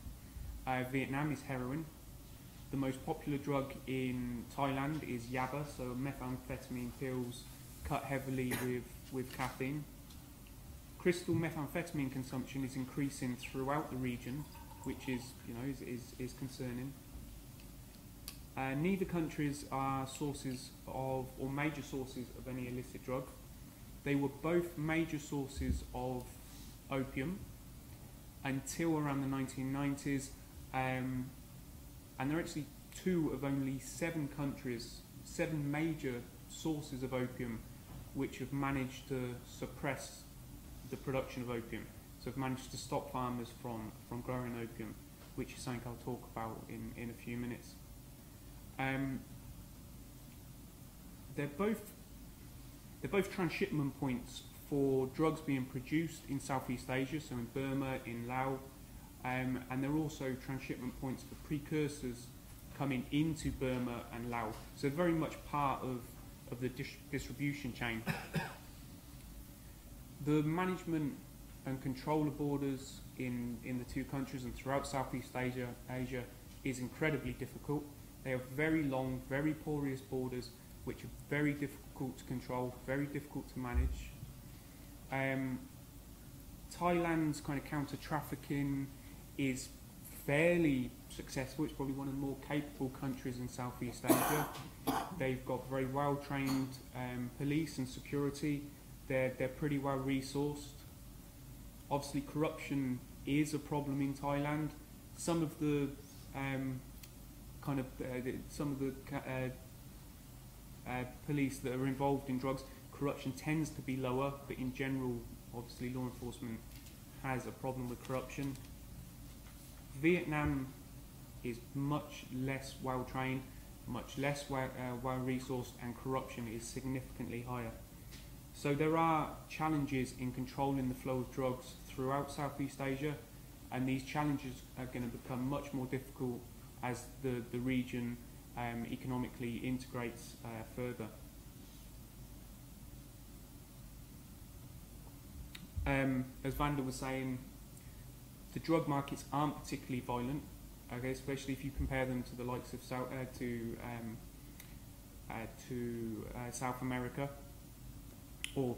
Vietnam is heroin. The most popular drug in Thailand is yaba, so methamphetamine pills cut heavily with caffeine. Crystal methamphetamine consumption is increasing throughout the region, which is, you know, is concerning. Neither countries are major sources of any illicit drug. They were both major sources of opium, until around the 1990s, and there are actually 2 of only 7 countries, 7 major sources of opium, which have managed to suppress the production of opium. So have managed to stop farmers from growing opium, which is something I'll talk about in a few minutes. They're both transshipment points for drugs being produced in Southeast Asia, so in Burma, in Laos, and they're also transshipment points for precursors coming into Burma and Laos. So very much part of the distribution chain. The management and control of borders in the 2 countries and throughout Southeast Asia is incredibly difficult. They have very long, very porous borders, which are very difficult to control, very difficult to manage. Thailand's kind of counter-trafficking is fairly successful. It's probably one of the more capable countries in Southeast Asia. They've got very well-trained police and security. They're pretty well resourced. Obviously, corruption is a problem in Thailand. Some of the police that are involved in drugs, corruption tends to be lower, but in general, obviously, law enforcement has a problem with corruption. Vietnam is much less well-trained, much less well-resourced, and corruption is significantly higher. So there are challenges in controlling the flow of drugs throughout Southeast Asia, and these challenges are going to become much more difficult as the region economically integrates further. As Vanda was saying, the drug markets aren't particularly violent, okay, especially if you compare them to the likes of South America, or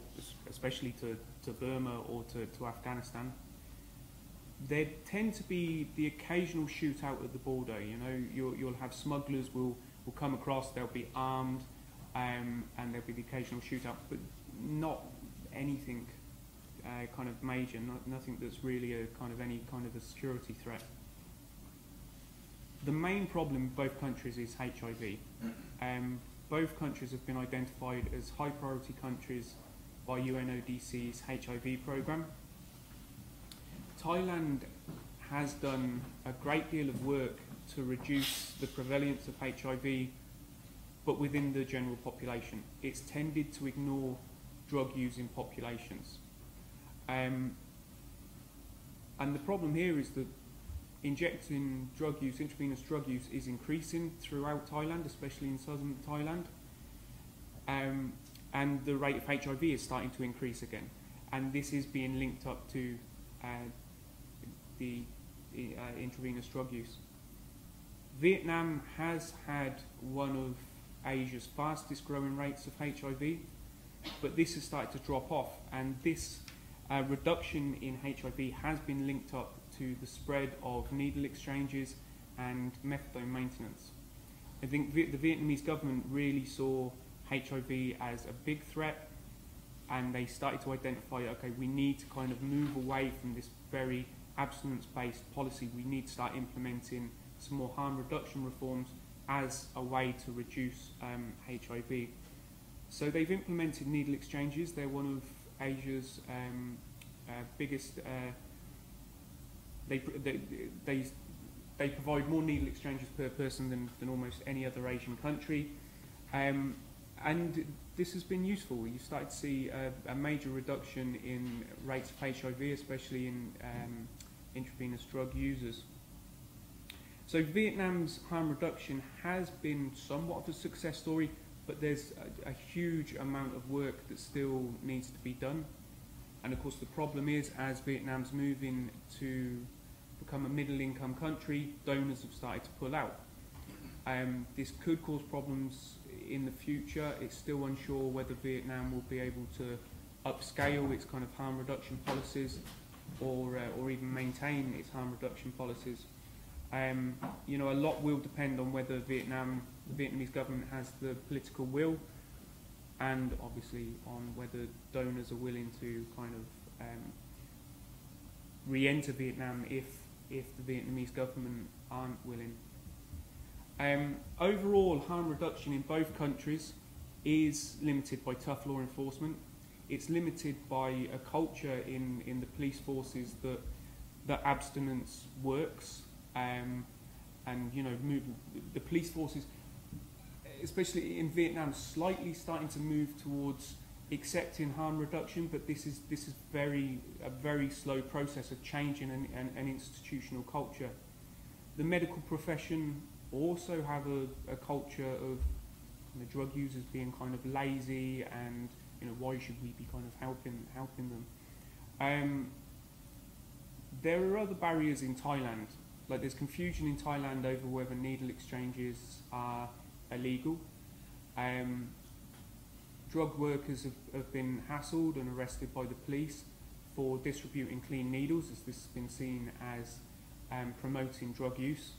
especially to Burma or to Afghanistan. There tend to be the occasional shootout at the border. You know, you'll have smugglers will come across, they'll be armed, and there'll be the occasional shootout, but not anything kind of major, nothing that's really a kind of any kind of a security threat. The main problem in both countries is HIV. Both countries have been identified as high priority countries by UNODC's HIV programme. Thailand has done a great deal of work to reduce the prevalence of HIV, but within the general population. It's tended to ignore drug using populations. And the problem here is that injecting drug use, intravenous drug use, is increasing throughout Thailand, especially in southern Thailand. And the rate of HIV is starting to increase again. And this is being linked up to the intravenous drug use. Vietnam has had one of Asia's fastest growing rates of HIV, but this has started to drop off, and this reduction in HIV has been linked up to the spread of needle exchanges and methadone maintenance. I think the Vietnamese government really saw HIV as a big threat, and they started to identify, okay, we need to kind of move away from this very abstinence-based policy. We need to start implementing some more harm reduction reforms as a way to reduce HIV. So they've implemented needle exchanges. They're one of Asia's biggest. They provide more needle exchanges per person than almost any other Asian country, and this has been useful. You started to see a major reduction in rates of HIV, especially in intravenous drug users. So Vietnam's harm reduction has been somewhat of a success story, but there's a huge amount of work that still needs to be done. And of course the problem is, as Vietnam's moving to become a middle income country, donors have started to pull out. This could cause problems in the future. It's still unsure whether Vietnam will be able to upscale its kind of harm reduction policies or even maintain its harm reduction policies. You know, a lot will depend on whether the Vietnamese government has the political will, and obviously on whether donors are willing to kind of re-enter Vietnam if the Vietnamese government aren't willing. Overall, harm reduction in both countries is limited by tough law enforcement. It's limited by a culture in the police forces that abstinence works, and the police forces, especially in Vietnam, slightly starting to move towards accepting harm reduction, but this is a very slow process of changing an institutional culture. The medical profession also have a culture of drug users being kind of lazy, and why should we be kind of helping them? There are other barriers in Thailand. Like, there's confusion in Thailand over whether needle exchanges are illegal. Drug workers have been hassled and arrested by the police for distributing clean needles, as this has been seen as promoting drug use.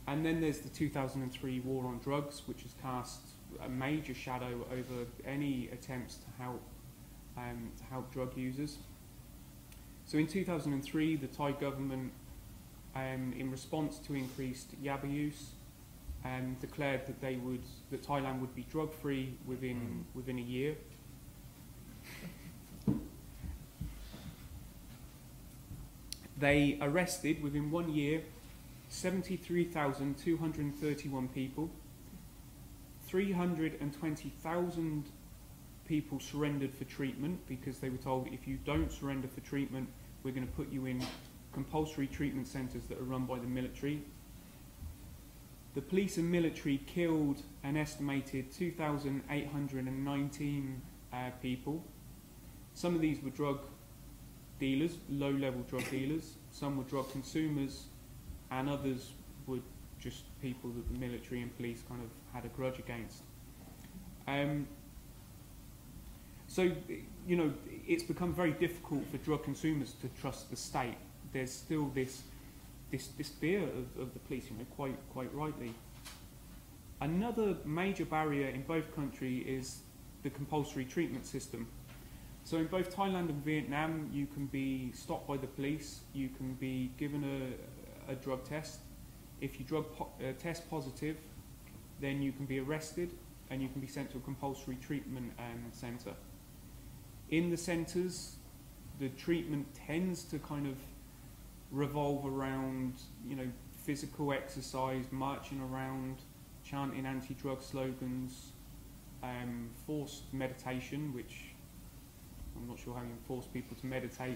And then there's the 2003 war on drugs, which has cast a major shadow over any attempts to help drug users. So in 2003, the Thai government, in response to increased yaba use, declared that Thailand would be drug-free within a year. They arrested within 1 year 73,231 people. 320,000 people surrendered for treatment because they were told, if you don't surrender for treatment, we're going to put you in compulsory treatment centres that are run by the military. The police and military killed an estimated 2,819 people. Some of these were drug dealers, low-level drug dealers. Some were drug consumers, and others were just people that the military and police kind of had a grudge against. So, it's become very difficult for drug consumers to trust the state. There's still this fear of the police, quite rightly. Another major barrier in both countries is the compulsory treatment system. So in both Thailand and Vietnam, you can be stopped by the police, you can be given a drug test. If you test positive, then you can be arrested and you can be sent to a compulsory treatment centre. In the centres, the treatment tends to kind of revolve around, physical exercise, marching around, chanting anti-drug slogans, forced meditation, which I'm not sure how you force people to meditate,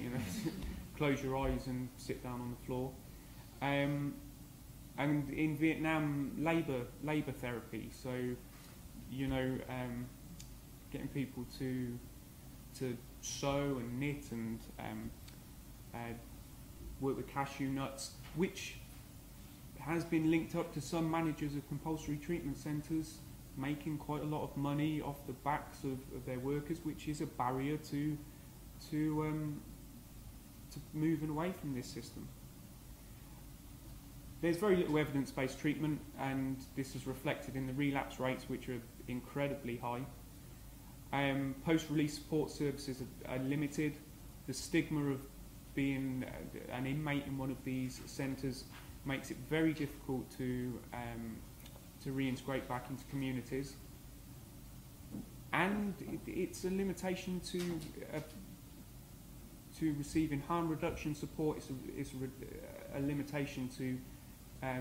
close your eyes and sit down on the floor. And in Vietnam, labour therapy, so, getting people to sew and knit and work with cashew nuts, which has been linked up to some managers of compulsory treatment centres making quite a lot of money off the backs of their workers, which is a barrier to moving away from this system. There's very little evidence-based treatment, and this is reflected in the relapse rates, which are incredibly high. Post-release support services are limited. The stigma of being an inmate in one of these centres makes it very difficult to reintegrate back into communities, and it's a limitation to receiving harm reduction support. It's a limitation to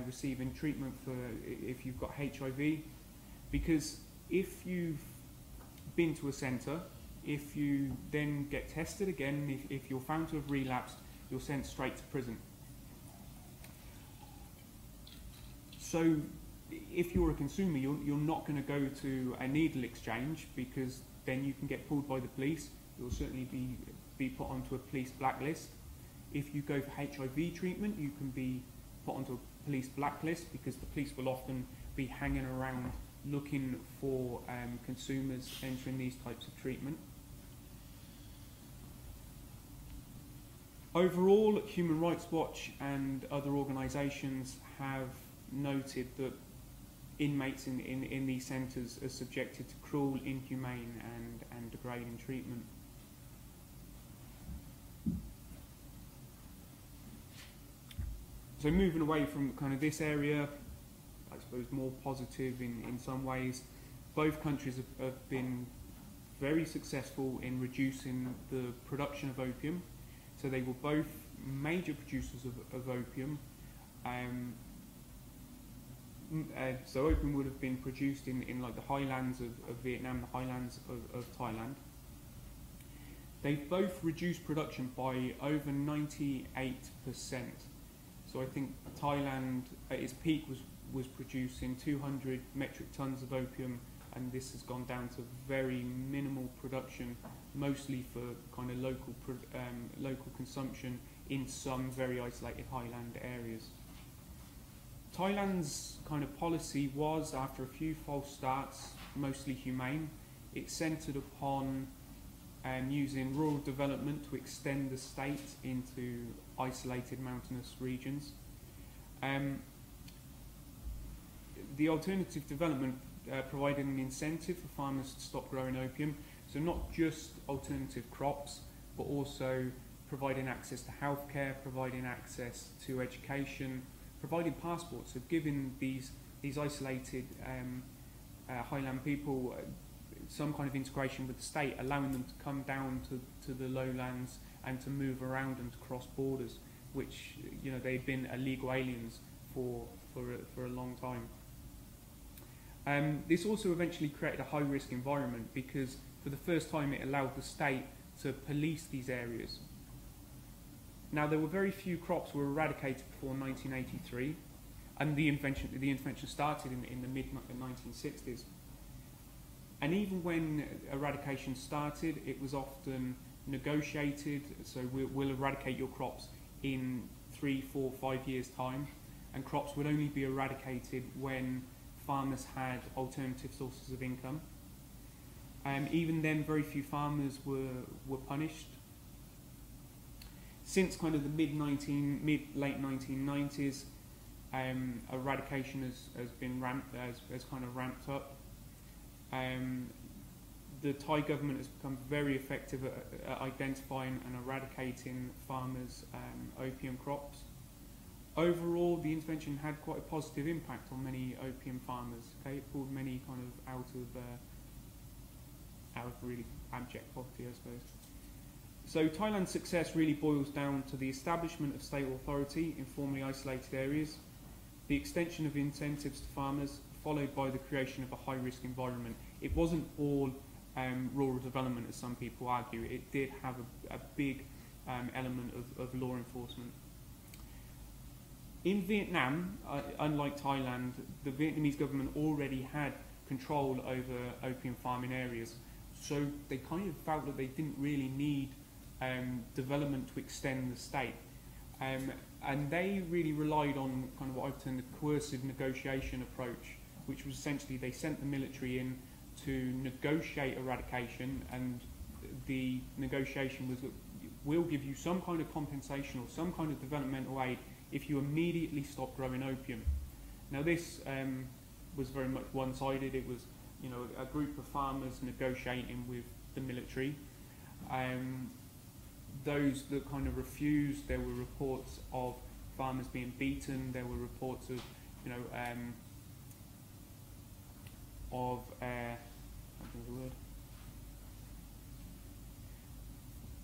receiving treatment for if you've got HIV, because if you've been to a centre, if you then get tested again, if you're found to have relapsed, you're sent straight to prison. So if you're a consumer, you're not going to go to a needle exchange, because then you can get pulled by the police. You'll certainly be put onto a police blacklist. If you go for HIV treatment, you can be put onto a police blacklist, because the police will often be hanging around looking for consumers entering these types of treatment. Overall, Human Rights Watch and other organisations have noted that inmates in these centres are subjected to cruel, inhumane and degrading treatment. So moving away from kind of this area, I suppose more positive in some ways, both countries have been very successful in reducing the production of opium. So they were both major producers of opium. So opium would have been produced in like the highlands of Vietnam, the highlands of Thailand. They've both reduced production by over 98%. So I think Thailand at its peak was producing 200 metric tons of opium, and this has gone down to very minimal production, mostly for kind of local consumption in some very isolated highland areas. Thailand's kind of policy was, after a few false starts, mostly humane. It centred upon using rural development to extend the state into isolated mountainous regions. The alternative development provided an incentive for farmers to stop growing opium, so not just alternative crops, but also providing access to healthcare, providing access to education, providing passports, so giving these isolated highland people some kind of integration with the state, allowing them to come down to the lowlands and to move around and to cross borders, which, you know, they've been illegal aliens for a long time. This also eventually created a high-risk environment because for the first time it allowed the state to police these areas. Now, there were very few crops were eradicated before 1983, and the intervention started in the mid-1960s. And even when eradication started, it was often negotiated, so we'll eradicate your crops in 3, 4, 5 years' time, and crops would only be eradicated when farmers had alternative sources of income. Even then, very few farmers were punished. Since kind of the late 1990s, eradication has kind of ramped up. The Thai government has become very effective at identifying and eradicating farmers' opium crops. Overall, the intervention had quite a positive impact on many opium farmers. Okay, it pulled many kind of out of really abject poverty, I suppose. So Thailand's success really boils down to the establishment of state authority in formerly isolated areas, the extension of incentives to farmers, followed by the creation of a high-risk environment. It wasn't all rural development, as some people argue. It did have a big element of law enforcement. In Vietnam, unlike Thailand, the Vietnamese government already had control over opium farming areas, so they kind of felt that they didn't really need development to extend the state. And they really relied on kind of what I've termed the coercive negotiation approach, which was essentially they sent the military in to negotiate eradication, and the negotiation was that we'll give you some kind of compensation or some kind of developmental aid if you immediately stop growing opium. Now this was very much one-sided. It was, you know, a group of farmers negotiating with the military. Those that kind of refused, there were reports of farmers being beaten. There were reports of, you know, I can't think of the word.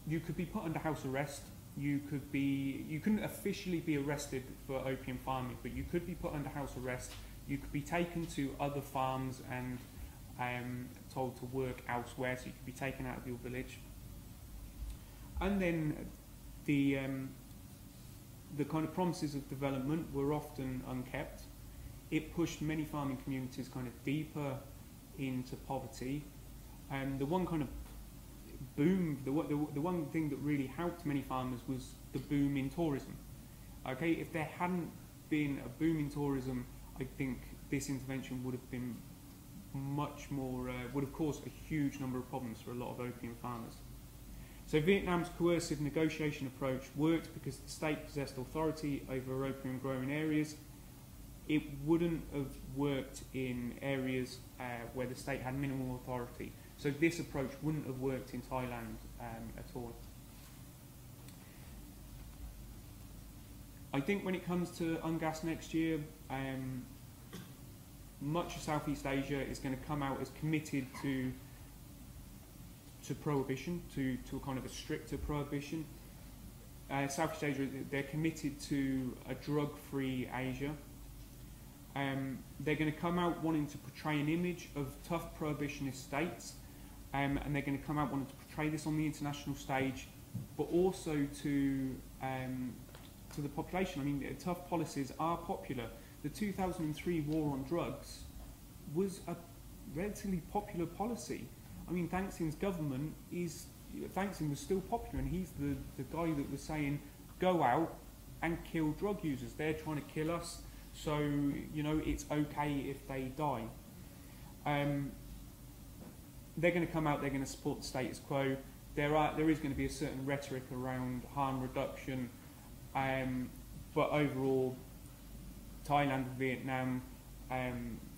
You could be put under house arrest. You couldn't officially be arrested for opium farming, but you could be put under house arrest. You could be taken to other farms and told to work elsewhere, so you could be taken out of your village. And then the kind of promises of development were often unkept. It pushed many farming communities kind of deeper into poverty. And the one kind of boom, the one thing that really helped many farmers was the boom in tourism. Okay, if there hadn't been a boom in tourism, I think this intervention would have been much more, would have caused a huge number of problems for a lot of opium farmers. So Vietnam's coercive negotiation approach worked because the state possessed authority over opium growing areas. It wouldn't have worked in areas where the state had minimal authority. So this approach wouldn't have worked in Thailand at all. I think when it comes to UNGASS next year, much of Southeast Asia is going to come out as committed to prohibition, to a kind of a stricter prohibition. Southeast Asia, they're committed to a drug-free Asia. They're going to come out wanting to portray an image of tough prohibitionist states, and they're going to come out wanting to portray this on the international stage, but also to the population. I mean, tough policies are popular. The 2003 war on drugs was a relatively popular policy. I mean, Thaksin's government Thaksin was still popular, and he's the guy that was saying, go out and kill drug users. They're trying to kill us, so, you know, it's okay if they die. They're going to come out, they're going to support the status quo. There is going to be a certain rhetoric around harm reduction, but overall, Thailand and Vietnam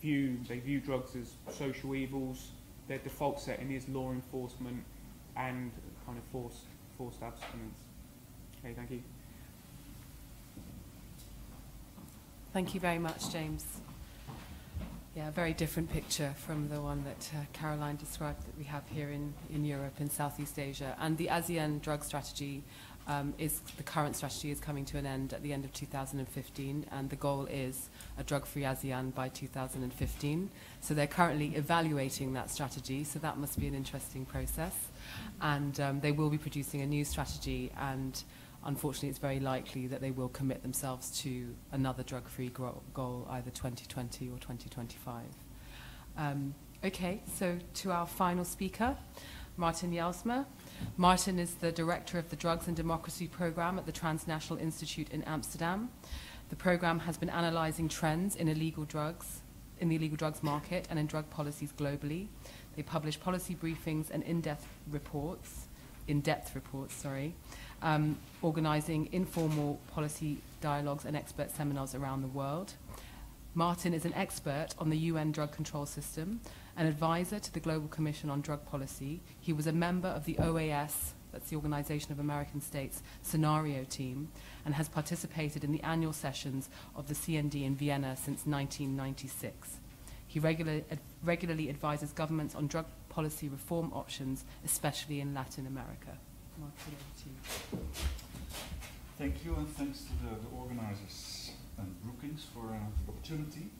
view drugs as social evils. Their default setting is law enforcement and kind of forced abstinence. Okay, thank you. Thank you very much, James. Yeah, a very different picture from the one that Caroline described that we have here in Europe and Southeast Asia. And the ASEAN drug strategy the current strategy is coming to an end at the end of 2015, and the goal is a drug-free ASEAN by 2015. So they're currently evaluating that strategy, so that must be an interesting process. And they will be producing a new strategy, and unfortunately it's very likely that they will commit themselves to another drug-free goal, either 2020 or 2025. Okay, so to our final speaker, Martin Jelsma. Martin is the director of the Drugs and Democracy Program at the Transnational Institute in Amsterdam. The program has been analyzing trends in the illegal drugs market and in drug policies globally. They publish policy briefings and in-depth reports, organizing informal policy dialogues and expert seminars around the world. Martin is an expert on the UN drug control system, an advisor to the Global Commission on Drug Policy. He was a member of the OAS, that's the Organization of American States, scenario team, and has participated in the annual sessions of the CND in Vienna since 1996. He regularly advises governments on drug policy reform options, especially in Latin America. Martin, over to you. Thank you, and thanks to the organizers and Brookings for the opportunity.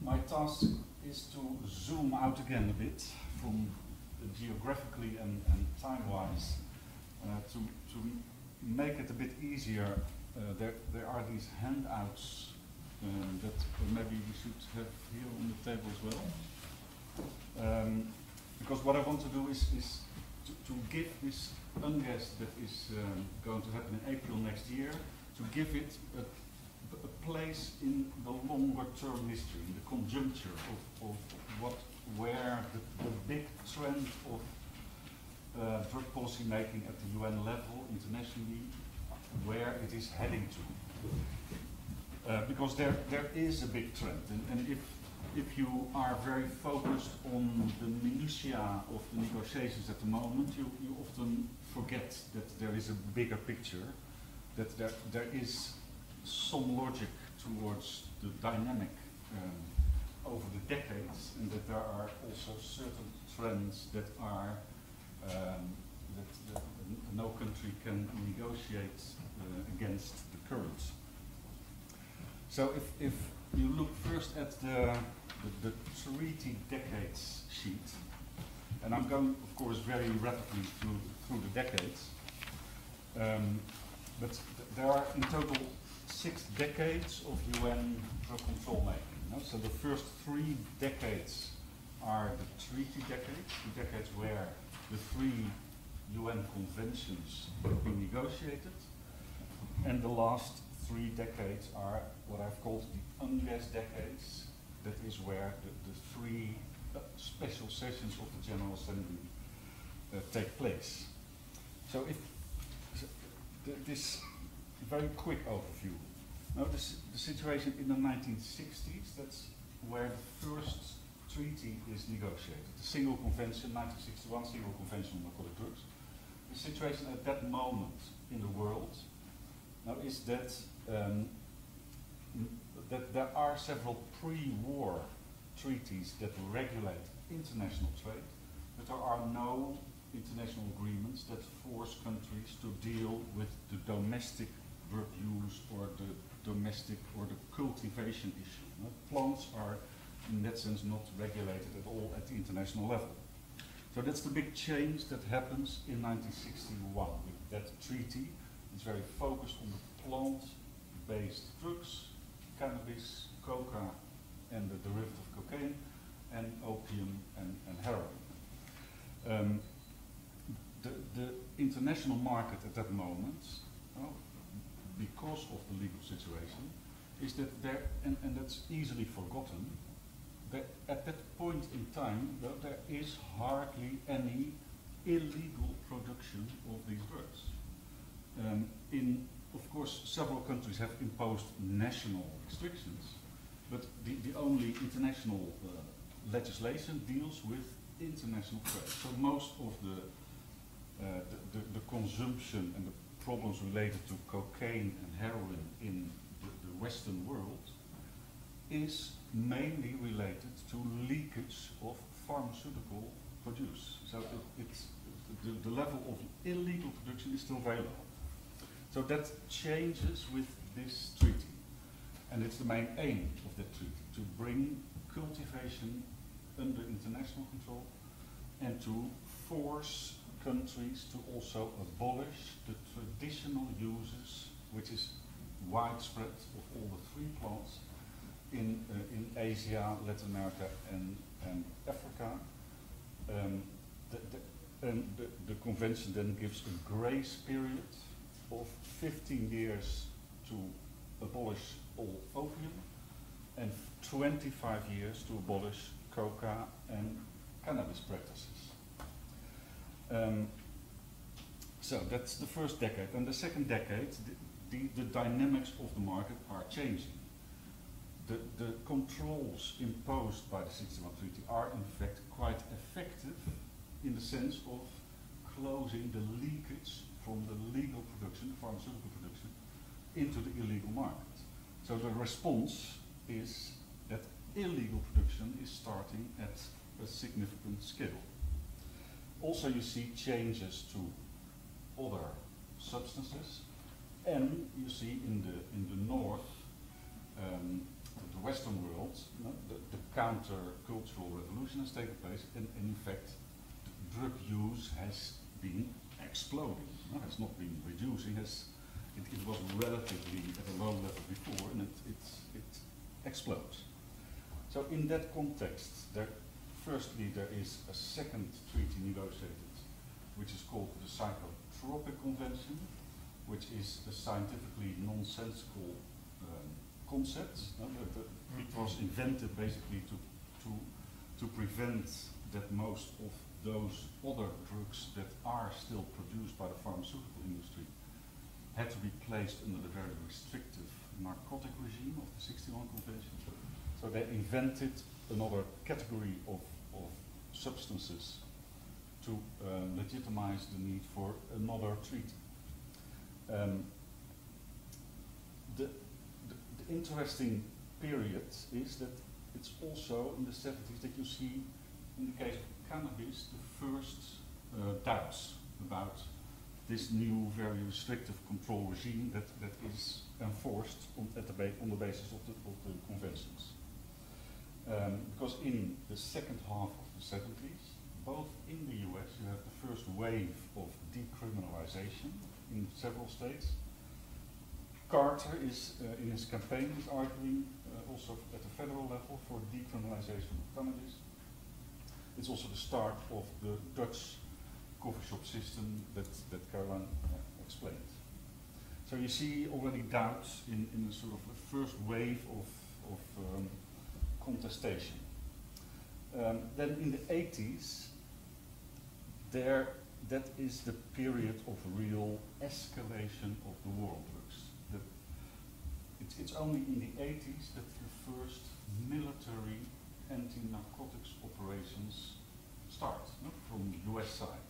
My task is to zoom out again a bit from geographically and time-wise to make it a bit easier. There are these handouts that maybe we should have here on the table as well. Because what I want to do is to give this UNGASS that is going to happen in April next year, to give it a place in the longer term history, in the conjuncture of where the big trend of drug policy making at the UN level, internationally, where it is heading to. Because there is a big trend, and if you are very focused on the minutiae of the negotiations at the moment, you often forget that there is a bigger picture, that there is some logic towards the dynamic over the decades, and that there are also certain trends that are that no country can negotiate against the currents. So if you look first at the treaty decades sheet, and I'm going, of course, very rapidly through the decades, but there are in total 6 decades of UN drug control making. No? So the first 3 decades are the treaty decades, the decades where the 3 UN conventions have been negotiated, and the last 3 decades are what I've called the UNGASS decades. That is where the 3 special sessions of the General Assembly take place. So if this very quick overview. Notice the situation in the 1960s, that's where the first treaty is negotiated. The single convention, 1961 single convention on narcotic drugs, the situation at that moment in the world now is that that there are several pre-war treaties that regulate international trade, but there are no international agreements that force countries to deal with the domestic drug use or the domestic or the cultivation issue. No? Plants are in that sense not regulated at all at the international level. So that's the big change that happens in 1961 with that treaty. It's very focused on the plant-based drugs, cannabis, coca, and the derivative cocaine, and opium and heroin. The international market at that moment, because of the legal situation, is that there, and that's easily forgotten, that at that point in time, there is hardly any illegal production of these drugs. Of course, several countries have imposed national restrictions, but the only international legislation deals with international trade. So most of the consumption and the problems related to cocaine and heroin in the Western world is mainly related to leakage of pharmaceutical produce. So the level of illegal production is still very low. So that changes with this treaty. And it's the main aim of that treaty, to bring cultivation under international control and to force countries to also abolish the traditional uses, which is widespread of all the three plants in Asia, Latin America, and Africa. The convention then gives a grace period of 15 years to abolish all opium and 25 years to abolish coca and cannabis practices. So that's the first decade. And the second decade, the dynamics of the market are changing. The controls imposed by the 61 Treaty are in fact quite effective in the sense of closing the leakage from the legal production, the pharmaceutical production, into the illegal market. So the response is that illegal production is starting at a significant scale. Also you see changes to other substances, and you see in the north, the Western world, the counter-cultural revolution has taken place, and in fact drug use has been exploding. Has not been reducing. It was relatively at a low level before, and it explodes. So in that context, firstly there is a second treaty negotiated, which is called the Psychotropic Convention, which is a scientifically nonsensical concept. It was invented basically to prevent that most of those other drugs that are still produced by the pharmaceutical industry had to be placed under the very restrictive narcotic regime of the 61 Convention. So they invented another category of substances to legitimize the need for another treaty. The interesting period is that it's also in the 70s that you see, in the case of cannabis, the first doubts about this new, very restrictive control regime that is enforced on the basis of the conventions. Because in the second half of the 70s, both in the US, you have the first wave of decriminalization in several states. Carter is, in his campaign, is arguing also at the federal level for decriminalization of cannabis. It's also the start of the Dutch coffee shop system that Caroline explained. So you see already doubts in the sort of the first wave of contestation. Then in the 80s, that is the period of real escalation of the war on drugs. It's only in the 80s that the first military anti-narcotics operations start, from the US side.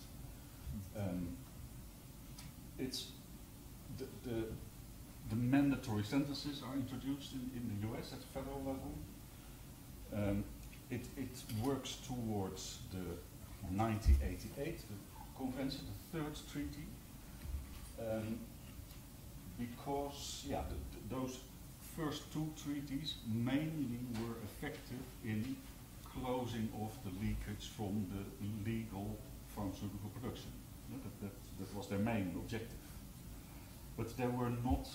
it's the mandatory sentences are introduced in the US at federal level. It works towards the 1988 the convention, the third treaty, because those first two treaties mainly were effective in closing off the leakage from the illegal pharmaceutical production. That was their main objective. But they were not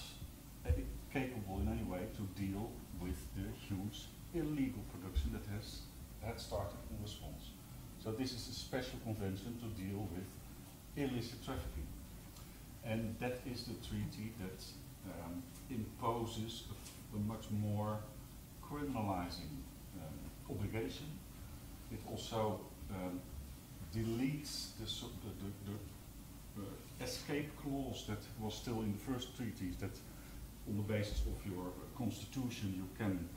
capable in any way to deal with the huge illegal production that had started in response. So this is a special convention to deal with illicit trafficking. And that is the treaty that imposes a much more criminalizing obligation. It also deletes the escape clause that was still in the first treaties, that on the basis of your constitution you can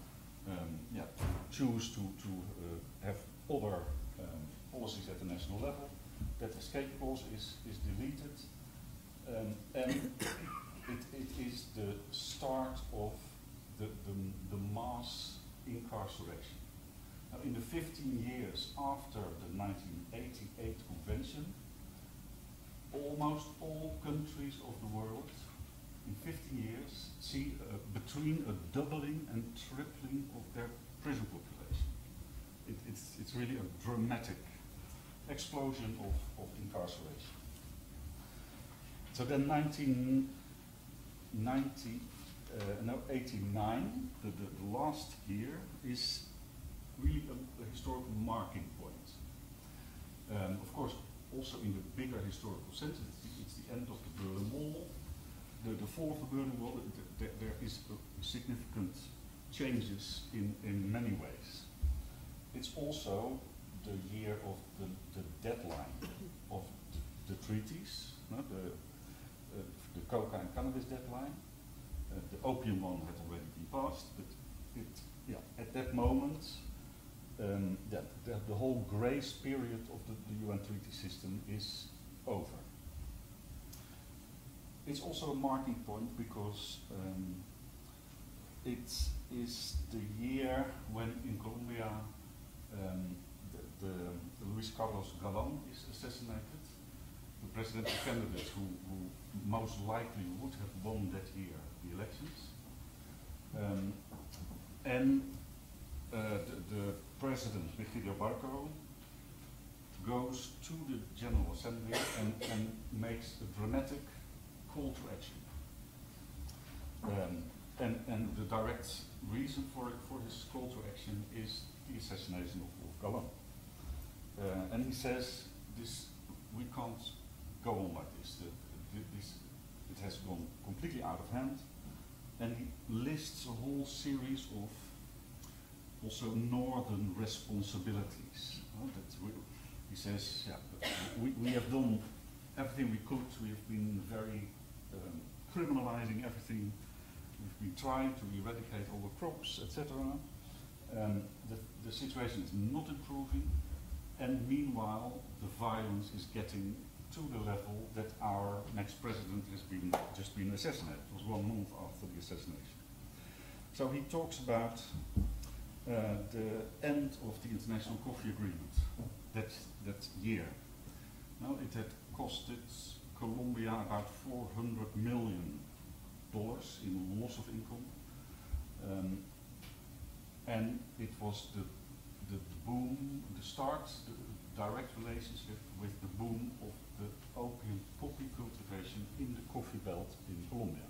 choose to have other policies at the national level. That escape clause is deleted, and it is the start of the mass incarceration. Now, in the 15 years after the 1988 convention, almost all countries of the world in 15 years see between a doubling and tripling of their prison population. It's really a dramatic explosion of incarceration. So then 89, the last year, is really a historical marking point. Of course, also in the bigger historical sense, it's the end of the Berlin Wall. The fall of the Berlin Wall, there is significant changes in many ways. It's also the year of the deadline of the treaties, the coca and cannabis deadline. The opium one had already been passed, but at that moment, the whole grace period of the UN treaty system is over. It's also a marking point because it is the year when in Colombia Luis Carlos Galán is assassinated, the presidential candidate who most likely would have won that year the elections. And the president, Virgilio Barco, goes to the General Assembly and makes a dramatic call to action. And the direct reason for his call to action is the assassination of Galán. And he says, we can't go on like this. It has gone completely out of hand. And he lists a whole series of also northern responsibilities. He says, we have done everything we could. We have been very criminalizing everything. We've been trying to eradicate all the crops, etc. The situation is not improving, and meanwhile the violence is getting to the level that our next president has just been assassinated. It was 1 month after the assassination. So he talks about the end of the International Coffee Agreement that year. Now it had costed Colombia about $400 million in loss of income, and it was the boom, the start, the direct relationship with the boom of the opium poppy cultivation in the coffee belt in Colombia.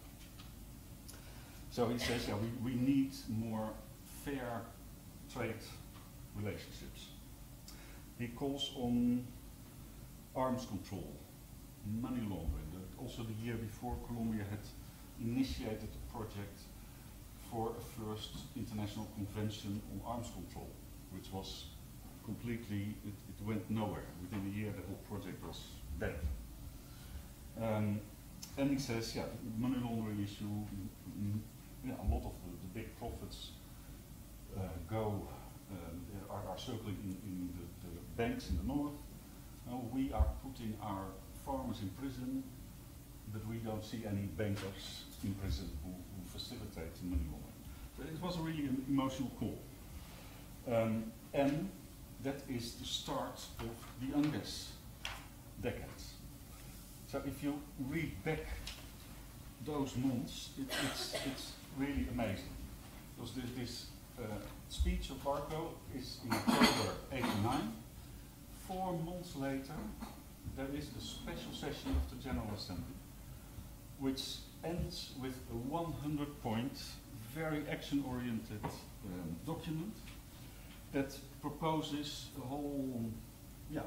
So he says, we need more fair trade relationships. He calls on arms control, money laundering. Also the year before, Colombia had initiated a project for a first international convention on arms control, which was completely, it went nowhere. Within a year the whole project was dead. And he says, the money laundering issue, a lot of the big profits are circling in the banks in the north. We are putting our farmers in prison, but we don't see any bankers in prison who facilitate money laundering. So it was a really an emotional call. And that is the start of the UNGASS decades. So if you read back those months, it's really amazing. Because this speech of Barco is in October '89. 4 months later, there is a special session of the General Assembly, which ends with a 100-point, very action-oriented document that proposes a whole, a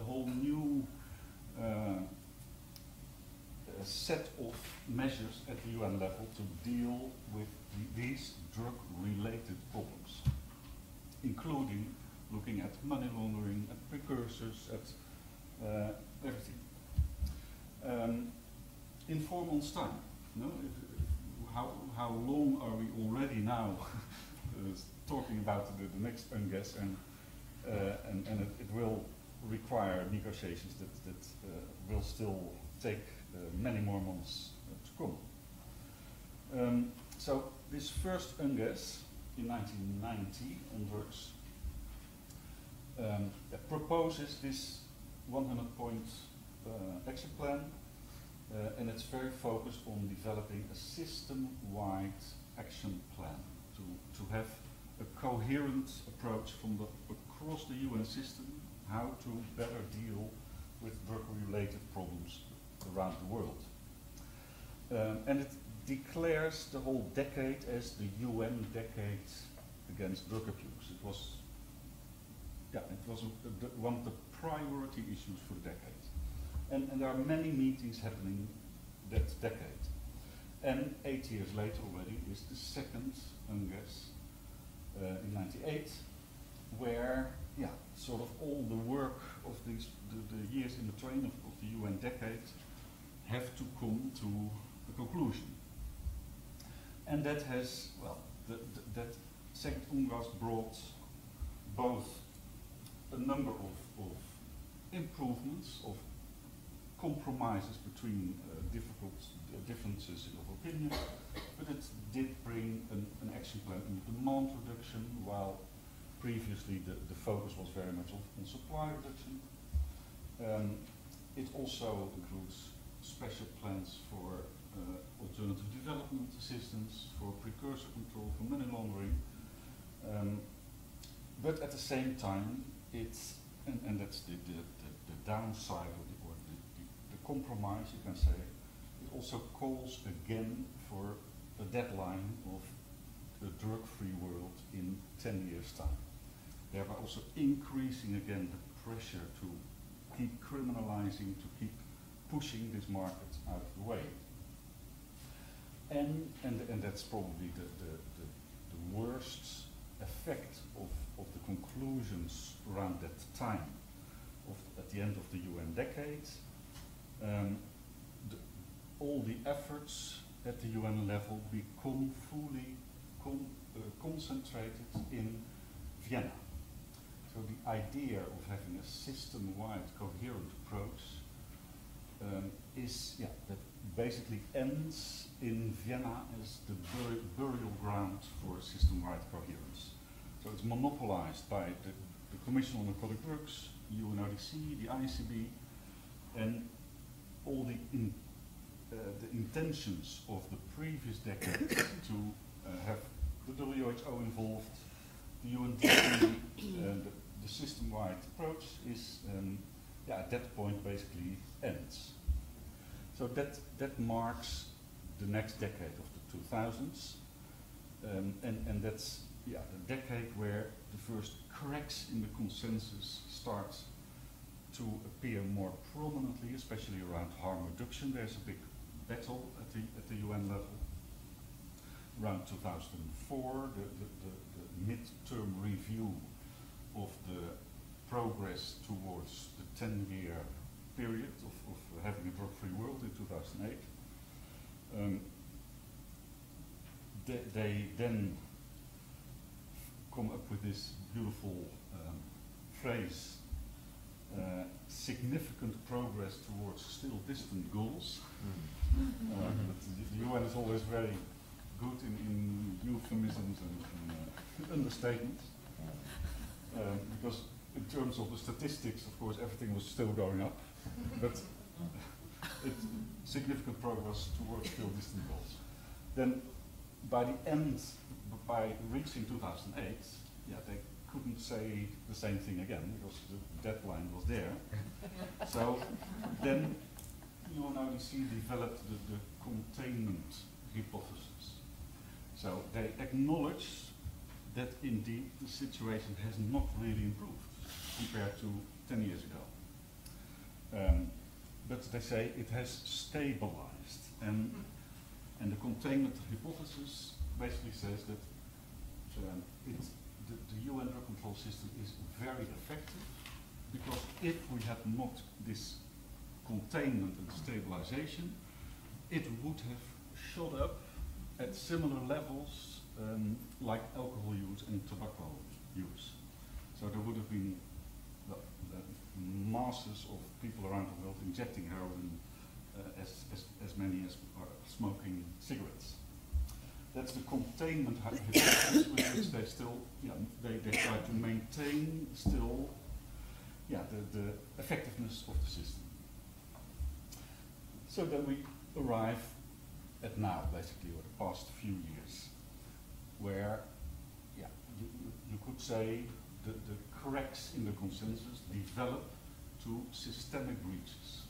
whole new set of measures at the UN level to deal with these drug-related problems, including looking at money laundering, at precursors, at everything. In 4 months' time, no? How long are we already now talking about the next UNGASS, and it will require negotiations that will still take many more months to come. So this first UNGASS in 1990 on drugs proposes this 100-point action plan, and it's very focused on developing a system-wide action plan to have a coherent approach from across the UN system, how to better deal with drug-related problems around the world. And it declares the whole decade as the UN decade against drug abuse. It was one of the priority issues for the decade. And there are many meetings happening that decade. And 8 years later already is the second UNGASS in '98, where sort of all the work of these the years in between of the UN decade have to come to a conclusion. And that has, well, that second UNGASS brought both a number of improvements, of compromises between differences of opinion, but it did bring an action plan in demand reduction, while previously the focus was very much on supply reduction. It also includes special plans for alternative development assistance, for precursor control, for money laundering. But at the same time, it's, and that's the downside of the compromise, you can say, it also calls again for a deadline of the drug-free world in 10 years' time. Thereby also increasing again the pressure to keep criminalizing, to keep pushing this market out of the way. And that's probably the worst effect of the conclusions around that time, at the end of the UN decade. All the efforts at the UN level become fully concentrated in Vienna. So the idea of having a system-wide coherent approach that basically ends in Vienna as the burial ground for system-wide coherence. So it's monopolized by the Commission on Narcotic Drugs, UNODC, the ICB, and all the intentions of the previous decade to have the WHO involved, the UNDP, the system-wide approach is, at that point basically ends. So that marks the next decade of the 2000s, and that's the decade where the first cracks in the consensus start to appear more prominently, especially around harm reduction. There's a big battle at the UN level. Around 2004, the mid-term review of the progress towards the 10-year period of having a drug-free world in 2008. They then come up with this beautiful phrase significant progress towards still distant goals. But the UN is always very good in euphemisms and understatements. Because in terms of the statistics, of course, everything was still going up, but significant progress towards still distant goals. Then, by the end, by reaching 2008, yeah, they couldn't say the same thing again because the deadline was there. So then UNODC developed the containment hypothesis. So they acknowledge that indeed the situation has not really improved compared to 10 years ago. But they say it has stabilized, and the containment hypothesis basically says that the UN drug control system is very effective because if we had not this containment and stabilization, it would have shot up at similar levels like alcohol use and tobacco use. So there would have been masses of people around the world injecting heroin as many as are smoking cigarettes. That's the containment hypothesis with which they still, they try to maintain still, the effectiveness of the system. So then we arrive at now, basically, or the past few years, where, you could say the cracks in the consensus develop to systemic breaches.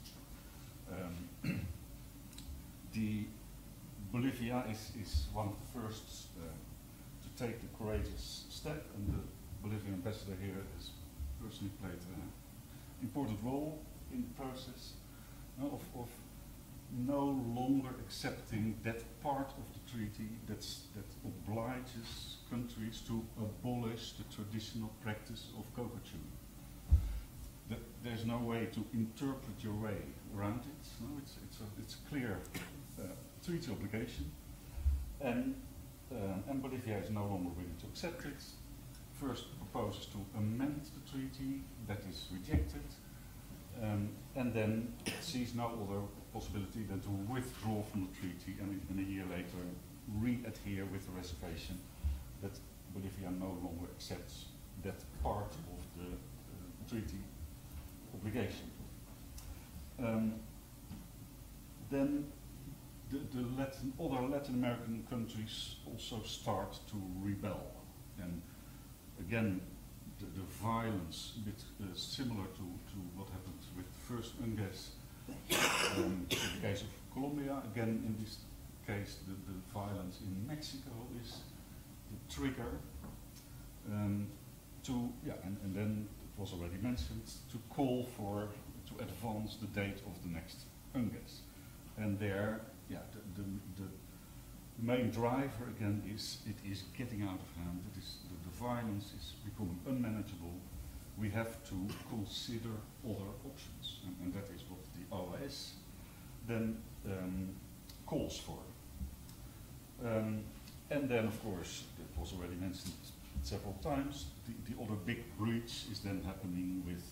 Bolivia is one of the first to take the courageous step, and the Bolivian ambassador here has personally played an important role in the process of no longer accepting that part of the treaty that obliges countries to abolish the traditional practice of coca chewing. There's no way to interpret your way around it. No, it's a clear treaty obligation, and Bolivia is no longer willing to accept it. First proposes to amend the treaty, that is rejected, and then sees no other possibility than to withdraw from the treaty and a year later re-adhere with the reservation that Bolivia no longer accepts that part of the treaty obligation. Then the other Latin American countries also start to rebel, and again the violence, a bit similar to what happened with the first UNGASS. In the case of Colombia, again in this case the violence in Mexico is the trigger and then it was already mentioned, to call to advance the date of the next UNGASS. And there, the main driver again is it is getting out of hand. It is the violence is becoming unmanageable. We have to consider other options, and that is what the OAS then calls for. And then, of course, it was already mentioned several times, the other big breach is then happening with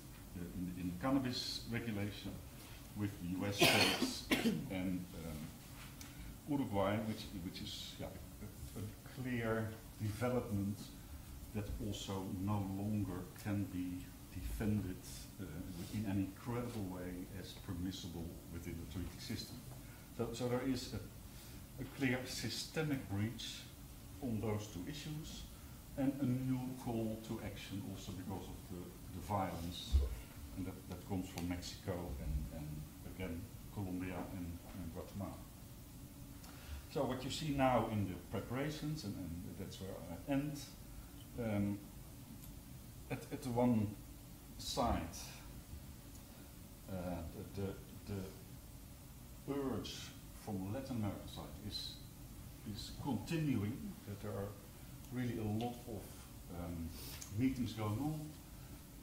in the cannabis regulation with the US states and Uruguay, which is a clear development that also no longer can be defended in any credible way as permissible within the treaty system. So there is a clear systemic breach on those two issues, and a new call to action also because of the violence, and that comes from Mexico and again Colombia and Guatemala. So what you see now in the preparations, and that's where I end, at the one side, the urge from the Latin American side is continuing, that there are really a lot of meetings going on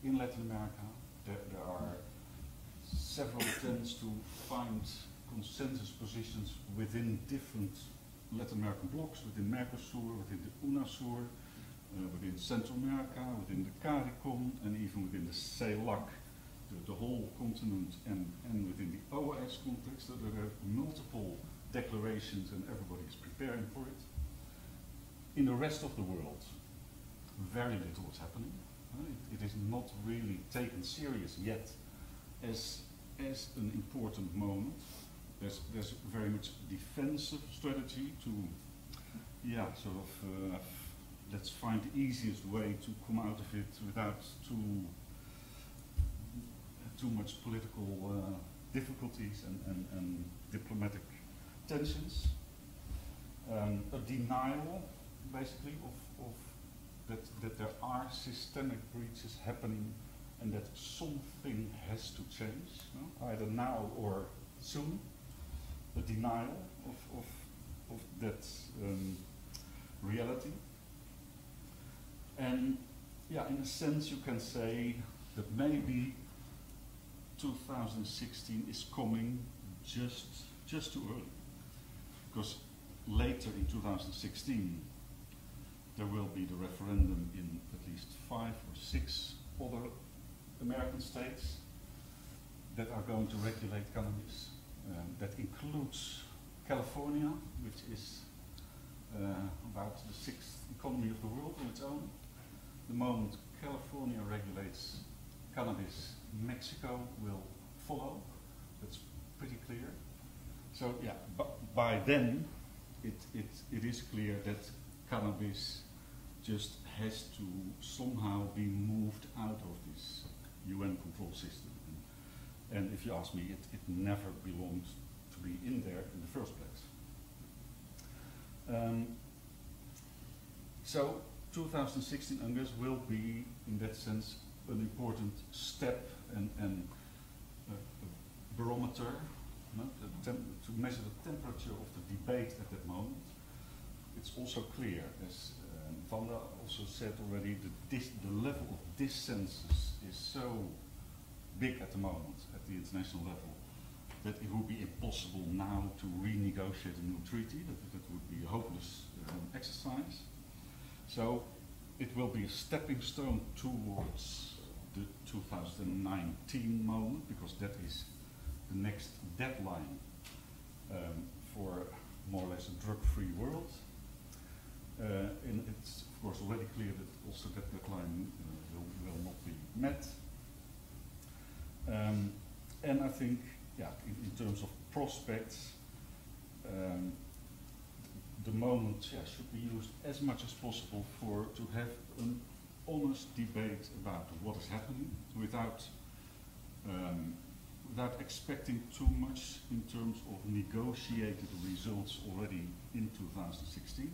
in Latin America. There are several attempts to find consensus positions within different Latin American blocs, within Mercosur, within the UNASUR, within Central America, within the CARICOM, and even within the CELAC the whole continent and within the OAS context, that there are multiple declarations and everybody is preparing for it. In the rest of the world, very little is happening. It is not really taken serious yet as an important moment. There's very much defensive strategy to, sort of, let's find the easiest way to come out of it without too much political difficulties and diplomatic tensions. A denial, basically, of that there are systemic breaches happening and that something has to change, either now or soon. A denial of that reality. And in a sense you can say that maybe 2016 is coming just too early. Because later in 2016 there will be the referendum in at least 5 or 6 other American states that are going to regulate cannabis. That includes California, which is about the 6th economy of the world on its own. The moment California regulates cannabis, Mexico will follow. That's pretty clear. So by then it is clear that cannabis just has to somehow be moved out of this UN control system. And if you ask me, it never belonged to be in there in the first place. So 2016 UNGASS will be, in that sense, an important step and a barometer to measure the temperature of the debate at that moment. It's also clear, as Vanda also said already, that the level of dissensus is so big at the moment at the international level that it would be impossible now to renegotiate a new treaty. That would be a hopeless exercise. So it will be a stepping stone towards the 2019 moment, because that is the next deadline for more or less a drug-free world. And it's of course already clear that also that deadline will not be met. And I think, in terms of prospects, the moment should be used as much as possible to have an honest debate about what is happening without expecting too much in terms of negotiated results already in 2016,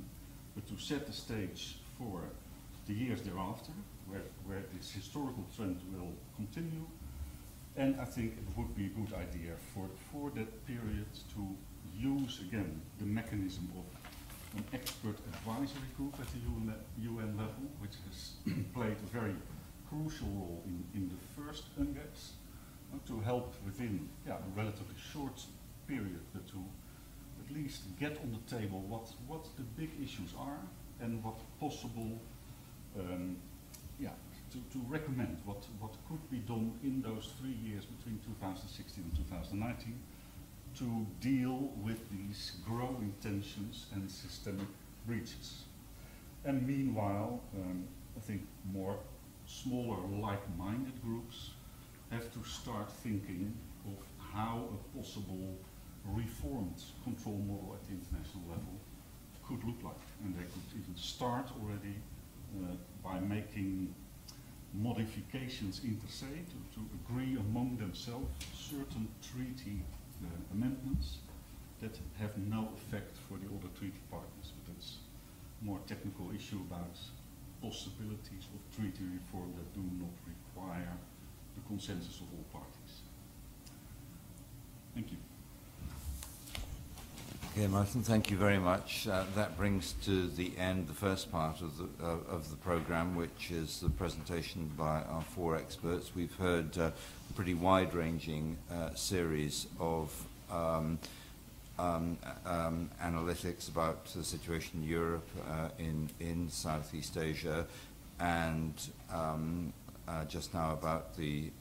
but to set the stage for the years thereafter, where this historical trend will continue. And I think it would be a good idea for that period to use again the mechanism of an expert advisory group at the UN level, which has played a very crucial role in the first UNGASS, to help within a relatively short period, but to at least get on the table what the big issues are and what possible to recommend what could be done in those 3 years between 2016 and 2019 to deal with these growing tensions and systemic breaches. And meanwhile, I think more smaller like-minded groups have to start thinking of how a possible reformed control model at the international level could look like. And they could even start already by making modifications inter se, to agree among themselves certain treaty amendments that have no effect for the other treaty partners. But that's a more technical issue about possibilities of treaty reform that do not require the consensus of all parties. Thank you. Okay, Martin, thank you very much. That brings to the end the first part of the program, which is the presentation by our 4 experts. We've heard a pretty wide-ranging series of analytics about the situation in Europe, in Southeast Asia, and just now about the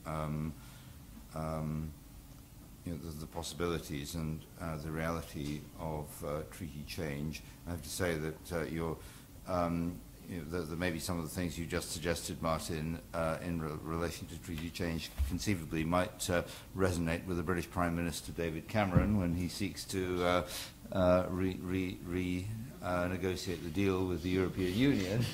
the possibilities and the reality of treaty change. I have to say that there may be some of the things you just suggested, Martin, in relation to treaty change conceivably might resonate with the British Prime Minister David Cameron when he seeks to negotiate the deal with the European Union.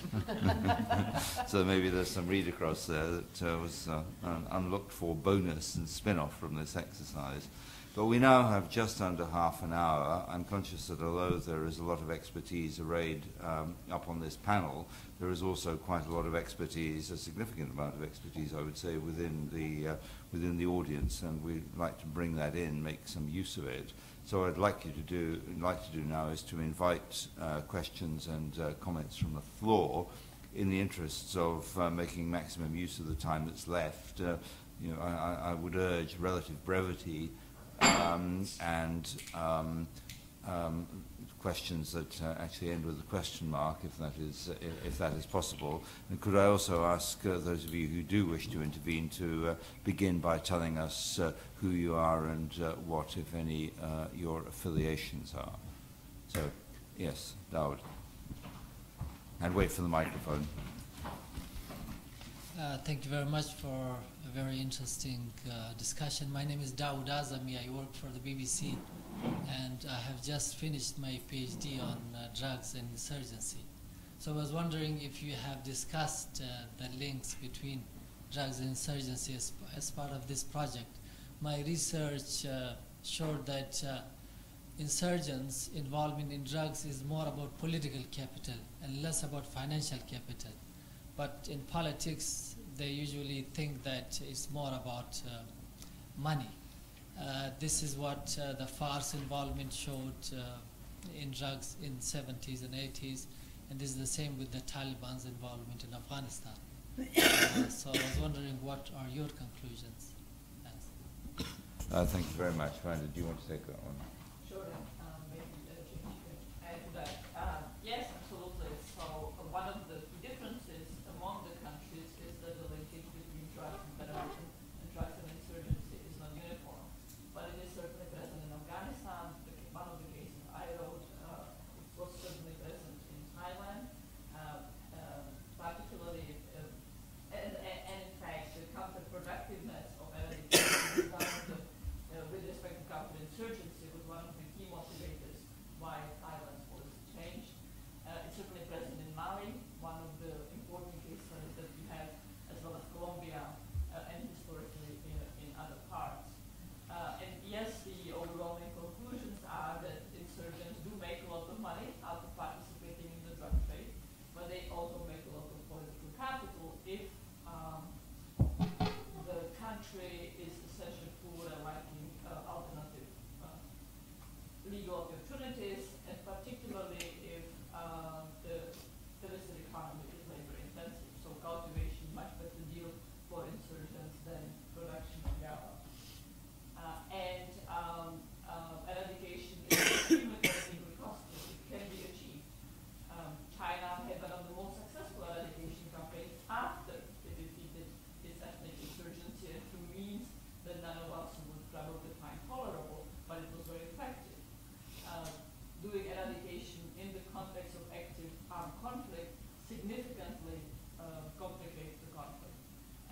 So maybe there's some read across there that was an unlooked for bonus and spin-off from this exercise. But we now have just under half an hour. I'm conscious that although there is a lot of expertise arrayed up on this panel, there is also quite a lot of expertise, a significant amount of expertise, I would say, within the audience, and we'd like to bring that in, make some use of it. So what I'd like to do now is to invite questions and comments from the floor in the interests of making maximum use of the time that's left. I would urge relative brevity and questions that actually end with a question mark, if that is possible. And could I also ask those of you who do wish to intervene to begin by telling us who you are and what, if any, your affiliations are. So, yes, Dawood. And wait for the microphone. Thank you very much for a very interesting discussion. My name is Dawood Azami. I work for the BBC, and I have just finished my PhD on drugs and insurgency. So I was wondering if you have discussed the links between drugs and insurgency as part of this project. My research showed that insurgents' involvement in drugs is more about political capital and less about financial capital. But in politics, they usually think that it's more about money. This is what the FARC's involvement showed in drugs in 70s and 80s, and this is the same with the Taliban's involvement in Afghanistan. So I was wondering, what are your conclusions? Thanks. Thank you very much. Randa, do you want to take that one? Sure. Maybe James could add to that. Yes, absolutely. So one of the differences among the countries is that the linkage between drugs and federation and drugs and insurgency is not uniform. But it is certainly present in Afghanistan. One of the cases I wrote was certainly present in Thailand, particularly, and in fact, the counterproductiveness of eradication with respect to counterinsurgency was one of the key motivators why Thailand's policy changed. It's certainly present in Mali, one of the important case studies that we have, as well as Colombia and historically in other parts. And yes, the overwhelming conclusions are that insurgents do make a lot of money out of participating in the drug trade, but they also make a lot of political capital if the country is essentially poor and lacking alternative legal opportunities, and particularly if the illicit economy is labor intensive. So cultivation, much better deal for insurgents than production of yaba. And eradication is extremely costly. It can be achieved. China had one of the most successful eradication campaigns after it defeated its ethnic insurgency, and through means that none of us would probably find tolerable, but it was very effective. Doing eradication in the context of active armed conflict significantly complicates the conflict.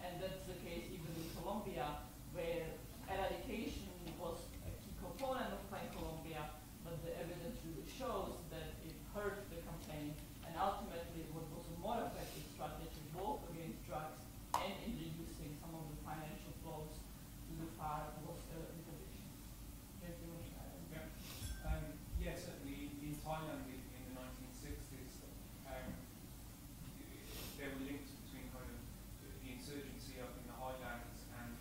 And that's the case even in Colombia, where eradication was a key component of Plan Colombia, but the evidence really shows that it hurt the campaign, and ultimately what was a more effective strategy both against drugs and in reducing some of the financial flows to the FARC was interdiction. Yes, certainly in Thailand in the 1960s, there were links between kind of the insurgency up in the highlands and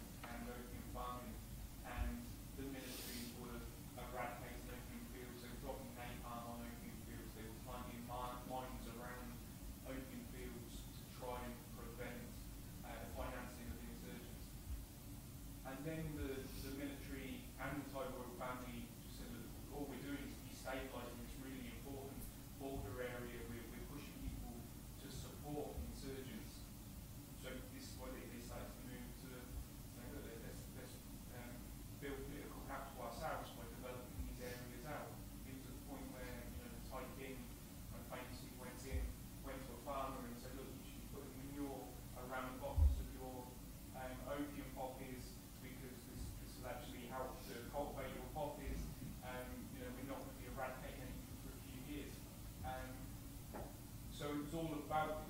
about,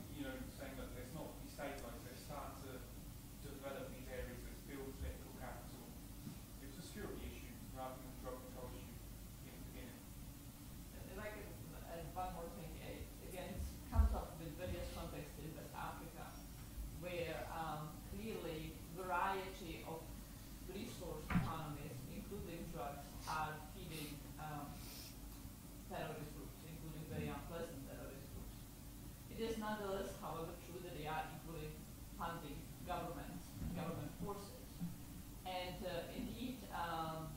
saying that it's not destabilised, they're starting to develop these areas that build political capital. It's a security issue rather than a drug control issue in the beginning. If I can add one more thing, again, it comes up with various contexts in West Africa, where clearly variety of resource economies, including drugs, are feeding terrorist groups, including very unpleasant terrorist groups. It is nonetheless, however, true that they are equally funding government forces. And indeed,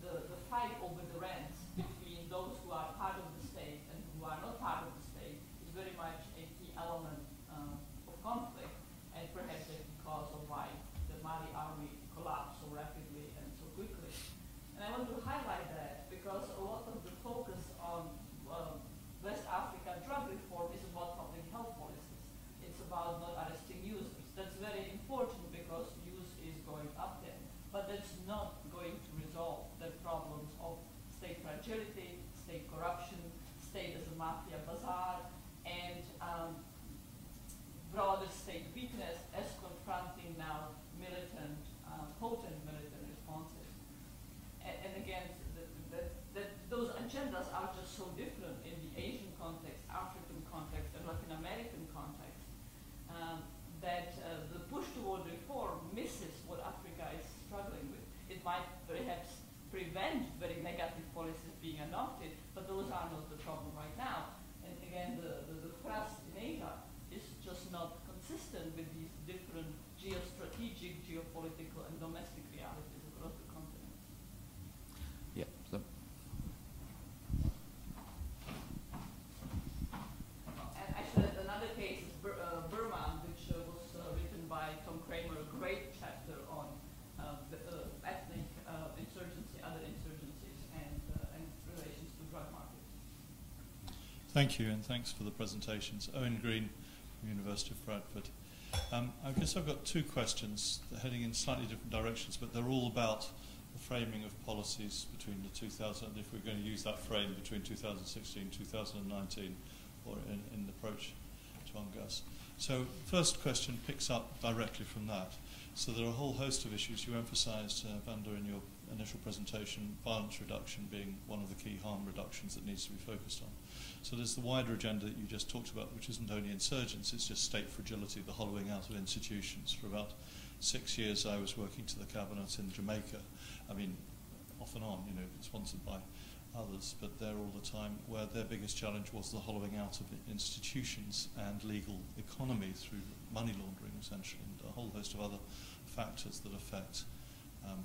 the fight over the rents between those who are part of the state and who are not part of the state is very much a key element of conflict, and perhaps a key cause of why the Mali army collapsed so rapidly and so quickly. And I want to highlight that because a lot of the focus on West Africa drug reform is about public health policies. It's about not arresting users. That's very important because use is going up there. But that's not going to resolve the problems of state fragility, state corruption, state as a mafia bazaar, and broader state weakness as confronting now militant, potent militant responses. And again, those agendas are just so different in the Asian context, African context, and Latin American context, that the push toward reform misses what Africa is struggling with. It might perhaps prevent very negative policies being adopted, but those are not the problem right now. And again, the thrust in Asia is just not consistent with these different geostrategic, geopolitical, and domestic realities across the continent. Yeah. So. And actually, another case is Burma, which was written by Tom Kramer, a great chapter on ethnic insurgency, other insurgencies, and relations to drug markets. Thank you, and thanks for the presentations. Owen Green from University of Bradford. I guess I've got two questions heading in slightly different directions, but they're all about the framing of policies between the 2000, if we're going to use that frame between 2016 and 2019, or in the approach to UNGASS. So first question picks up directly from that. So there are a whole host of issues. You emphasised, Vanda, in your initial presentation, violence reduction being one of the key harm reductions that needs to be focused on. So there's the wider agenda that you just talked about, which isn't only insurgents, it's just state fragility, the hollowing out of institutions. For about 6 years I was working to the cabinet in Jamaica. I mean, off and on, sponsored by others, but there all the time, where their biggest challenge was the hollowing out of institutions and legal economy through money laundering, essentially, and a whole host of other factors that affect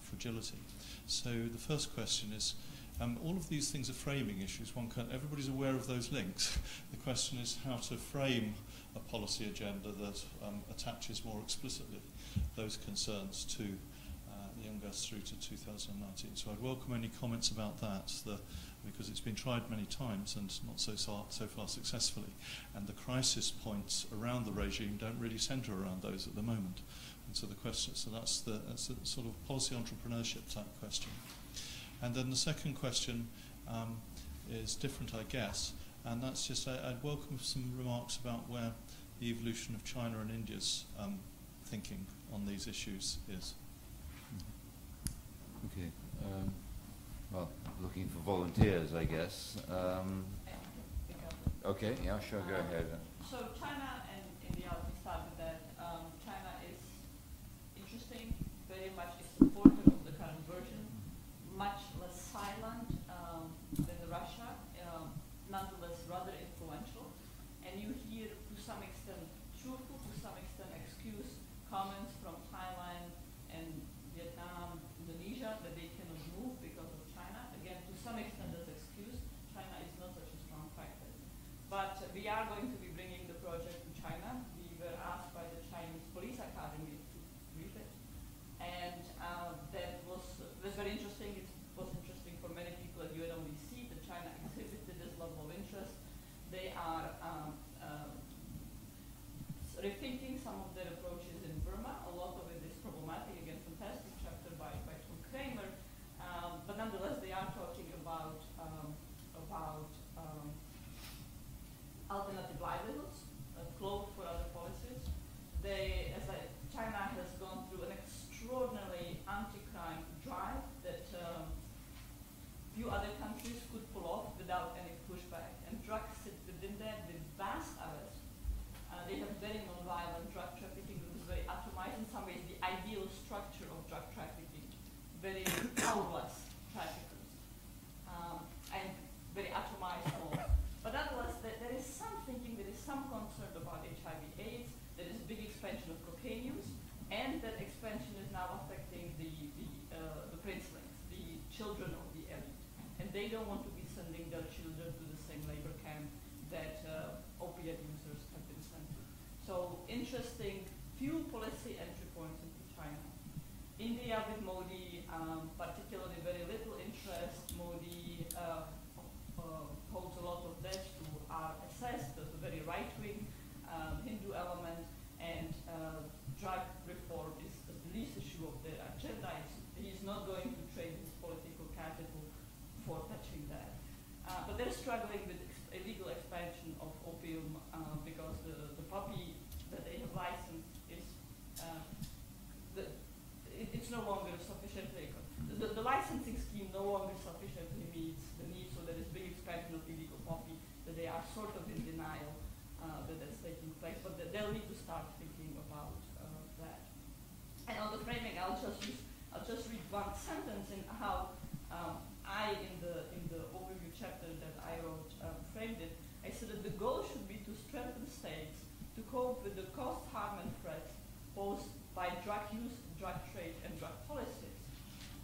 fragility. So the first question is, all of these things are framing issues. Everybody's aware of those links. The question is how to frame a policy agenda that attaches more explicitly those concerns to the UNGASS through to 2019. So I'd welcome any comments about that, because it's been tried many times and not so far successfully. And the crisis points around the regime don't really centre around those at the moment. And so the question, that's the sort of policy entrepreneurship type question. And then the second question is different, I guess, and that's just I'd welcome some remarks about where the evolution of China and India's thinking on these issues is. Okay. Well, looking for volunteers, I guess. Okay, yeah, sure, go ahead. So China and India, we start with that. China is interesting, very much a supporter of the current version, much less silent than Russia, nonetheless rather influential. And you hear, to some extent, truthful, to some extent, excuse comments from Thailand and Vietnam, Indonesia, that they cannot move because of China. Again, to some extent, that's excuse. China is not such a strong factor. But we are going to be bringing the project to China. We were asked by the Chinese Police Academy to read it. And that was very interesting. It was interesting for many people at UNODC that China exhibited this level of interest. They are rethinking some of their approaches in Burma. A lot of it is problematic. Again, fantastic chapter by Tom Kramer. But nonetheless, they are talking about alternative livelihoods, clothes for very powerless traffickers and very atomized all. But nonetheless, there is some thinking, there is some concern about HIV/AIDS, there is big expansion of cocaine use, and that expansion is now affecting the princelings, the children of the elite. And they don't want to be sending their children to the same labor camp that opiate users have been sent to. So interesting few policy entry points into China. India with Modi, particularly very little interest. Modi holds a lot of that to RSS, the very right-wing Hindu element, and drug reform is the least issue of their agenda. He's not going to trade his political capital for touching that. But they're struggling with illegal expansion of opium because the puppy that they have licensed is it's no longer sufficiently, the licensing scheme no longer sufficiently meets the needs, so there is big expansion of illegal poppy that they are sort of in denial that that's taking place, but they'll need to start thinking about that. And on the framing, I'll just read one sentence in how I, in the overview chapter that I wrote, framed it. I said that the goal should be to strengthen states to cope with the cost, harm, and threats posed by drug use, drug trade, and drug policies,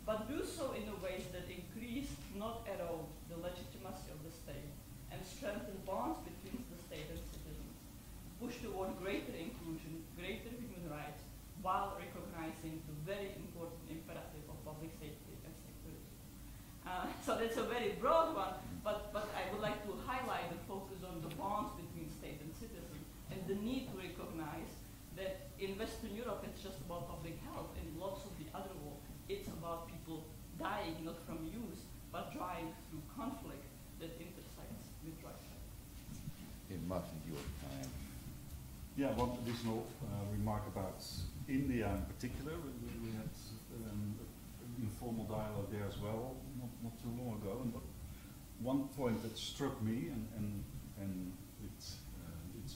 but do so in a ways that increase, not erode, the legitimacy of the state and strengthen bonds between the state and citizens, push toward greater inclusion, greater human rights, while recognizing the very important imperative of public safety and security. So that's a very broad one, but I would like to highlight the focus on the bonds between state and citizen and the need to recognize that in Western Europe it's just about public health. In lots of the other world, it's about people dying not from use, but dying through conflict that intersects with drug trade. In Martin, your time. Yeah, one additional remark about India in particular. We had an informal dialogue there as well, not too long ago. And one point that struck me, and it's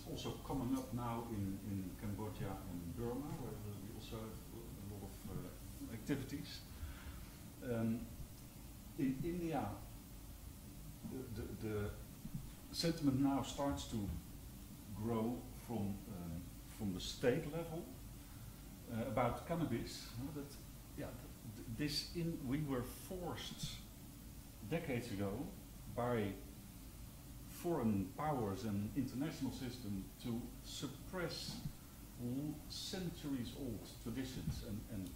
also coming up now in Cambodia and Burma, where we also have a lot of activities. In India, the sentiment now starts to grow from the state level about cannabis. We were forced decades ago by foreign powers and international system to suppress centuries-old traditions and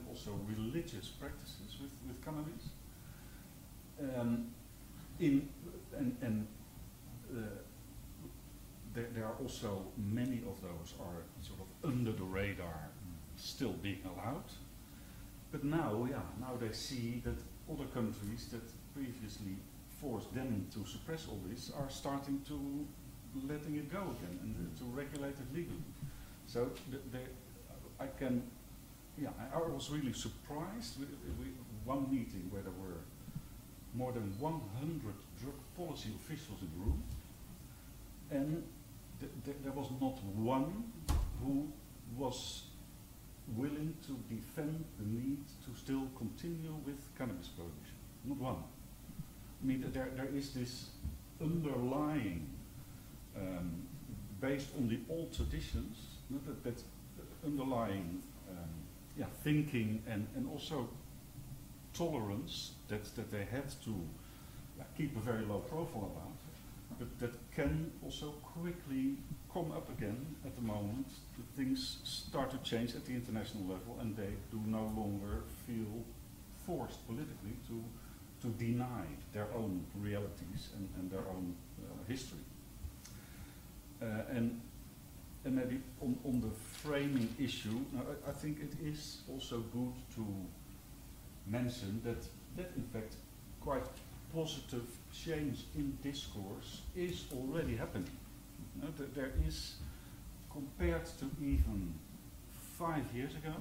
also religious practices with cannabis. There are also many of those are sort of under the radar, still being allowed. But now they see that other countries that previously forced them to suppress all this are starting to letting it go again and to regulate it legally. So I was really surprised. One meeting where there were more than 100 drug policy officials in the room, and there was not one who was willing to defend the need to still continue with cannabis prohibition. Not one. I mean, there is this underlying, based on the old traditions, that underlying thinking and also tolerance that they had to keep a very low profile about, but that can also quickly come up again at the moment that things start to change at the international level and they do no longer feel forced politically to deny their own realities and their own history. And maybe on the framing issue, I think it is also good to mention that in fact quite positive change in discourse is already happening. There is, compared to even 5 years ago,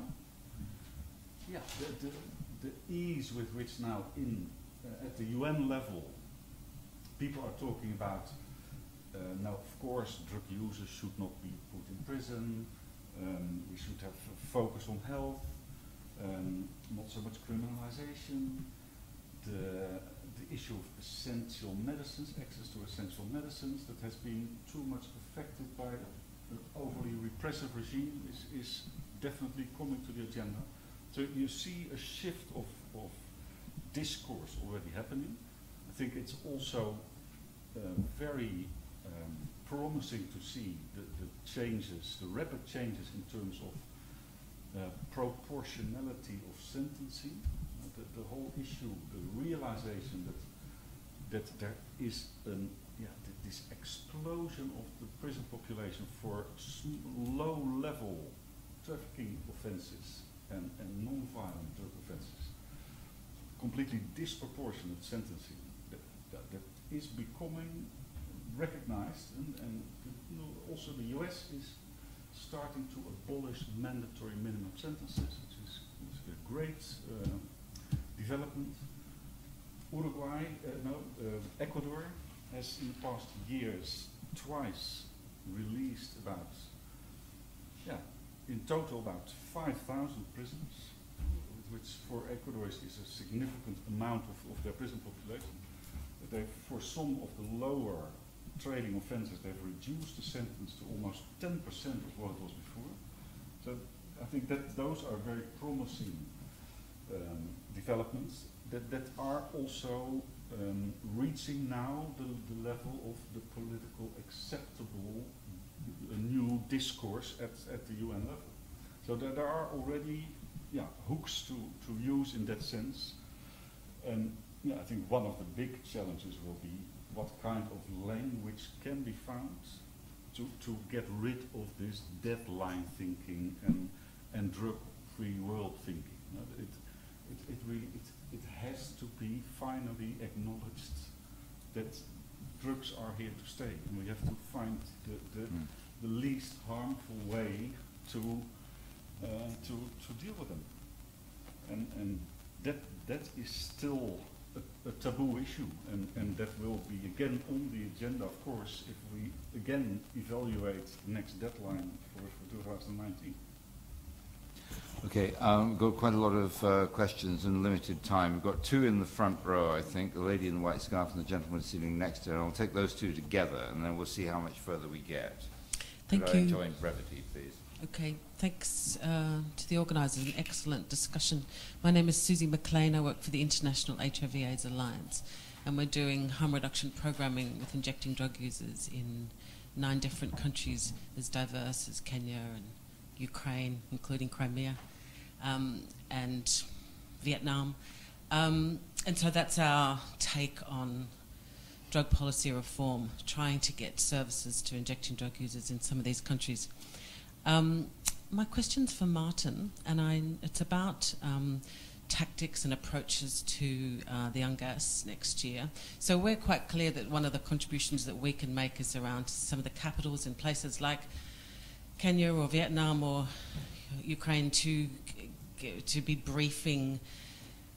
the ease with which now at the UN level people are talking about now of course drug users should not be put in prison, we should have a focus on health, not so much criminalization, the issue of essential medicines, access to essential medicines that has been too much affected by an overly repressive regime is definitely coming to the agenda. So you see a shift of discourse already happening. I think it's also very promising to see the changes, the rapid changes in terms of proportionality of sentencing. The whole issue, the realization that there is this explosion of the prison population for low-level trafficking offences and non-violent drug offences, completely disproportionate sentencing that is becoming recognized, and also the US is starting to abolish mandatory minimum sentences, which is a great development. Uruguay, Ecuador has in the past years twice released about, in total about 5,000 prisoners, which for Ecuador is a significant amount of their prison population. But for some of the lower trading offences, they've reduced the sentence to almost 10% of what it was before. So I think that those are very promising developments that are also reaching now the level of the political acceptable new discourse at the UN level. So there are already hooks to use in that sense. And I think one of the big challenges will be what kind of language can be found to get rid of this deadline thinking and drug-free world thinking. It has to be finally acknowledged that drugs are here to stay, and we have to find the least harmful way to deal with them. And that is still a taboo issue, and that will be again on the agenda, of course, if we again evaluate the next deadline for 2019. Okay, we've got quite a lot of questions in limited time. We've got two in the front row, I think, the lady in the white scarf and the gentleman sitting next to her. I'll take those two together, and then we'll see how much further we get. Thank Could you. I join brevity, please? Okay, thanks to the organisers. An excellent discussion. My name is Susie McLean. I work for the International HIV/AIDS Alliance, and we're doing harm reduction programming with injecting drug users in 9 different countries as diverse as Kenya and Ukraine, including Crimea, and Vietnam. And so that's our take on drug policy reform, trying to get services to injecting drug users in some of these countries. My question's for Martin, and it's about tactics and approaches to the UNGASS next year. So we're quite clear that one of the contributions that we can make is around some of the capitals in places like Kenya or Vietnam or Ukraine to be briefing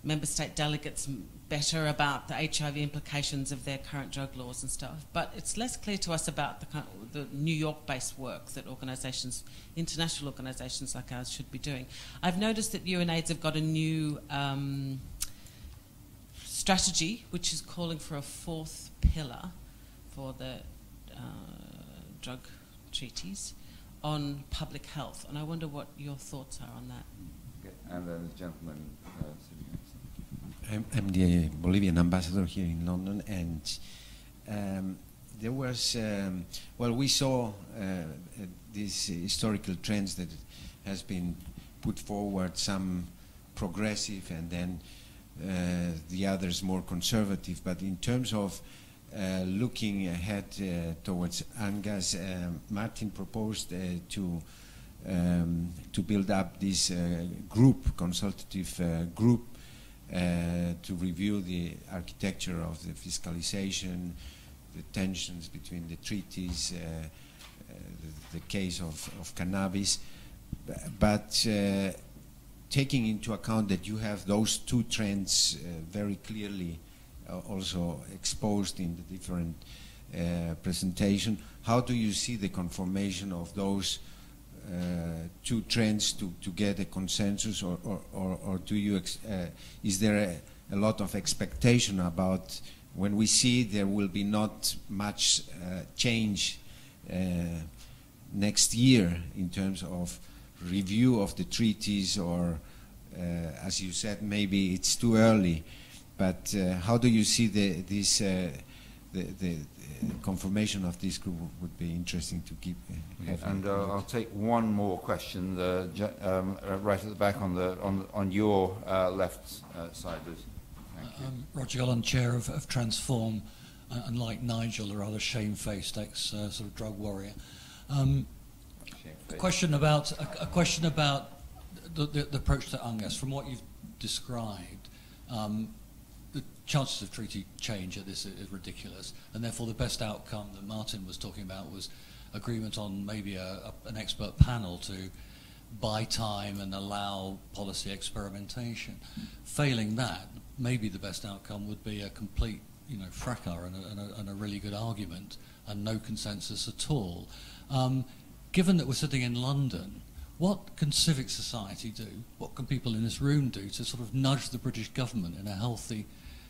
member state delegates better about the HIV implications of their current drug laws and stuff. But it's less clear to us about the New York-based work that organisations, international organisations like ours, should be doing. I've noticed that UNAIDS have got a new strategy which is calling for a 4th pillar for the drug treaties on public health, and I wonder what your thoughts are on that. Okay. And then the gentleman sitting next. I'm the Bolivian ambassador here in London, and there was, we saw these historical trends that has been put forward, some progressive and then the others more conservative. But in terms of looking ahead towards UNGASS, Martin proposed to build up this consultative group to review the architecture of the fiscalization, the tensions between the treaties, the case of cannabis, but taking into account that you have those 2 trends very clearly also exposed in the different presentation, how do you see the conformation of those two trends to get a consensus, or do you is there a lot of expectation about when we see there will be not much change next year in terms of review of the treaties, or as you said, maybe it's too early, but how do you see the confirmation of this group? Would be interesting to keep. And I'll take one more question, right at the back on your left side. Roger Gullen, chair of Transform, and like Nigel, a rather shamefaced ex-sort of drug warrior. A question about the approach to UNGASS. From what you've described, the chances of treaty change at this is ridiculous, and therefore the best outcome that Martin was talking about was agreement on maybe an expert panel to buy time and allow policy experimentation. Failing that, maybe the best outcome would be a complete, fracas and a really good argument and no consensus at all. Given that we're sitting in London, what can civic society do? What can people in this room do to sort of nudge the British government in a healthy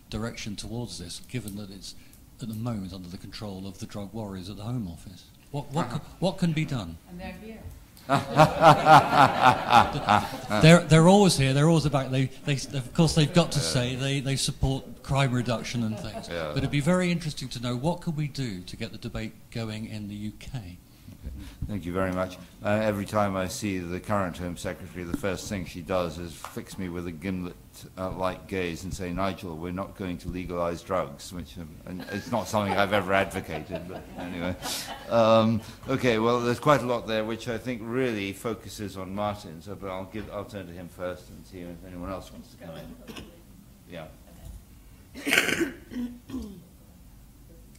direction towards this, given that it's at the moment under the control of the drug warriors at the Home Office? What can be done? And they're here. They're always here. They're always about. They of course they've got to say they support crime reduction and things. Yeah. But it'd be very interesting to know what can we do to get the debate going in the UK. Thank you very much. Every time I see the current Home Secretary, the first thing she does is fix me with a gimlet-like gaze and say, Nigel, we're not going to legalise drugs, which and it's not something I've ever advocated, but anyway. Okay, well, there's quite a lot there, which I think really focuses on Martin, so, but I'll turn to him first and see if anyone else wants to come in. Yeah.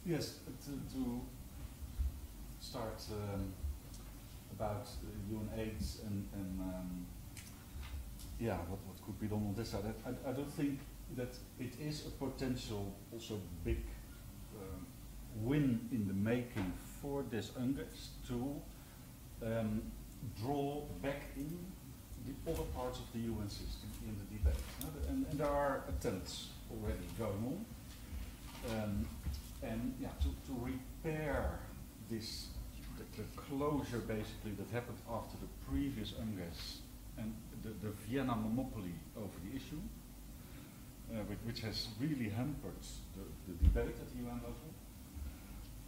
Yes, to start about UNAIDS and what could be done on this side. I don't think that it is a potential also big win in the making for this UNGASS to draw back in the other parts of the UN system in the debate. And there are attempts already going on. To repair this the closure basically that happened after the previous UNGASS and the Vienna monopoly over the issue, which has really hampered the debate at UN level.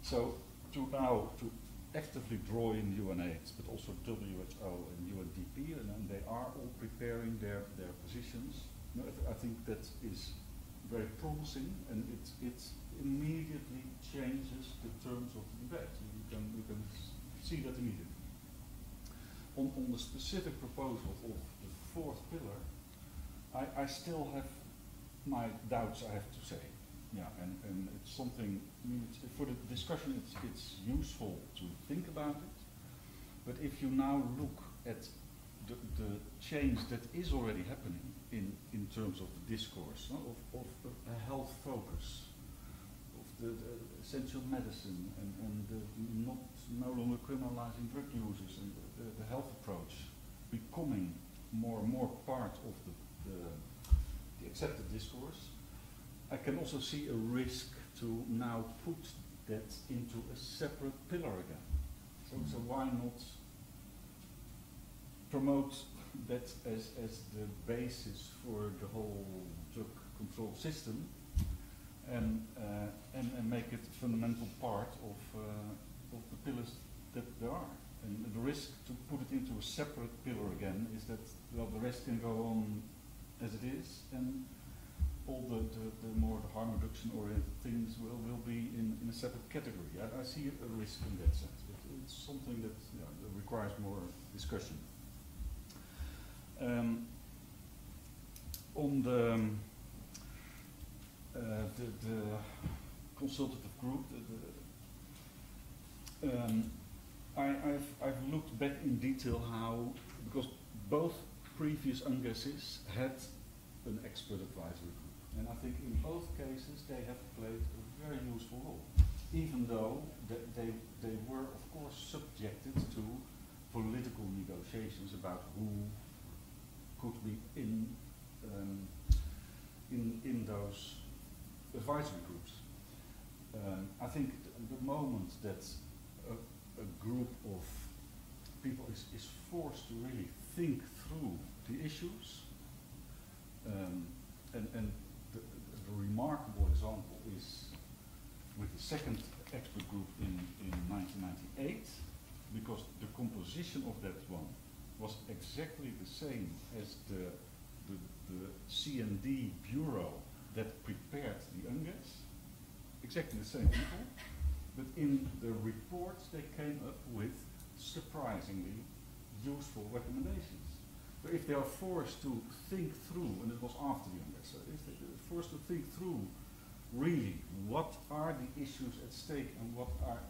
So to actively draw in UNAIDS, but also WHO and UNDP, and they are all preparing their positions. I think that is very promising, and it immediately changes the terms of the debate. You can see that immediately. On the specific proposal of the fourth pillar, I still have my doubts, I have to say. Yeah, and it's something, for the discussion it's useful to think about it, but if you now look at the change that is already happening in terms of the discourse, of a health focus, of the essential medicine, and no longer criminalizing drug users, and the health approach becoming more and more part of the accepted discourse, I can also see a risk to now put that into a separate pillar again. So why not promote that as the basis for the whole drug control system, and make it a fundamental part of the pillars that there are. And the risk to put it into a separate pillar again is that, well, the rest can go on as it is, and all the more the harm reduction oriented things will be in a separate category. I see a risk in that sense, but it's something that requires more discussion. On the consultative group, I've looked back in detail how, because both previous UNGASSes had an expert advisory group, and I think in both cases they have played a very useful role, even though they were of course subjected to political decisions about who could be in those advisory groups. I think the moment that a group of people is forced to really think through the issues, and the remarkable example is with the second expert group in 1998, because the composition of that one was exactly the same as the CND bureau that prepared the UNGASS, exactly the same people, but in the reports they came up with surprisingly useful recommendations. So if they are forced to think through, and it was after the UNGASS, so if they are forced to think through really what are the issues at stake and what are,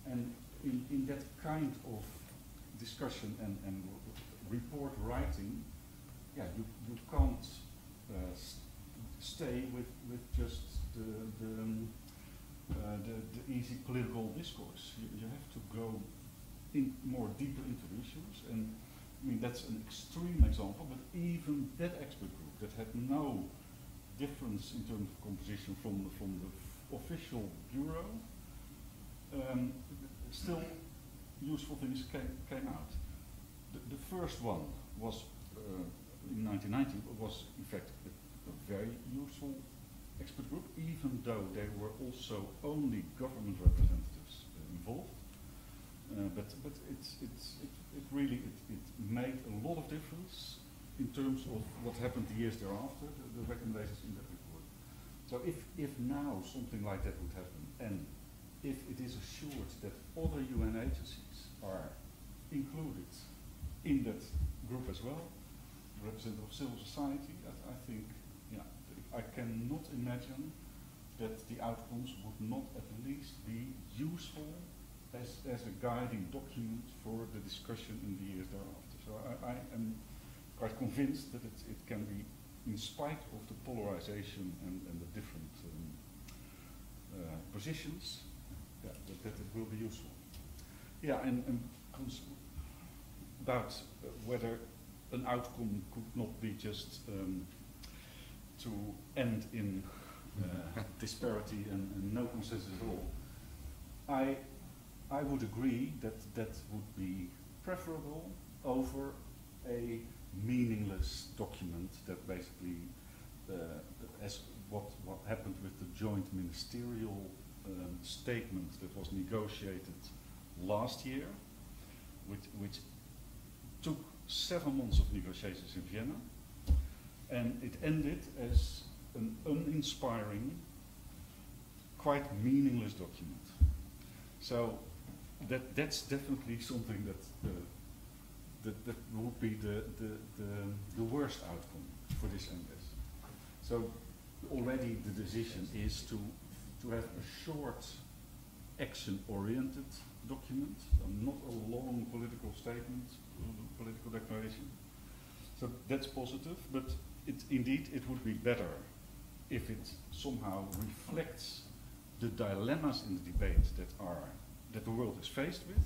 and in that kind of discussion and report writing, yeah, you can't stay with just the easy political discourse. You have to go in more deeper into the issues, and I mean that's an extreme example. But even that expert group that had no difference in terms of composition from the official bureau, still useful things came out. The first one was in 1990 was in fact a very useful expert group, even though there were also only government representatives involved. But it really made a lot of difference in terms of what happened the years thereafter, the recommendations in that report. So if now something like that would happen, and if it is assured that other UN agencies are included in that group as well, representative of civil society, I think, yeah, I cannot imagine that the outcomes would not at least be useful as a guiding document for the discussion in the years thereafter. So I am quite convinced that it can be, in spite of the polarization and the different positions, yeah, that it will be useful. Yeah, and about whether an outcome could not be just to end in disparity and no consensus at all. I would agree that that would be preferable over a meaningless document that basically, as what happened with the joint ministerial statement that was negotiated last year, which took 7 months of negotiations in Vienna, and it ended as an uninspiring, quite meaningless document. So that's definitely something that would be the worst outcome for this UNGASS. So already the decision is to have a short, action-oriented document, not a long political statement, political declaration. So that's positive, but indeed it would be better if it somehow reflects the dilemmas in the debate that the world is faced with,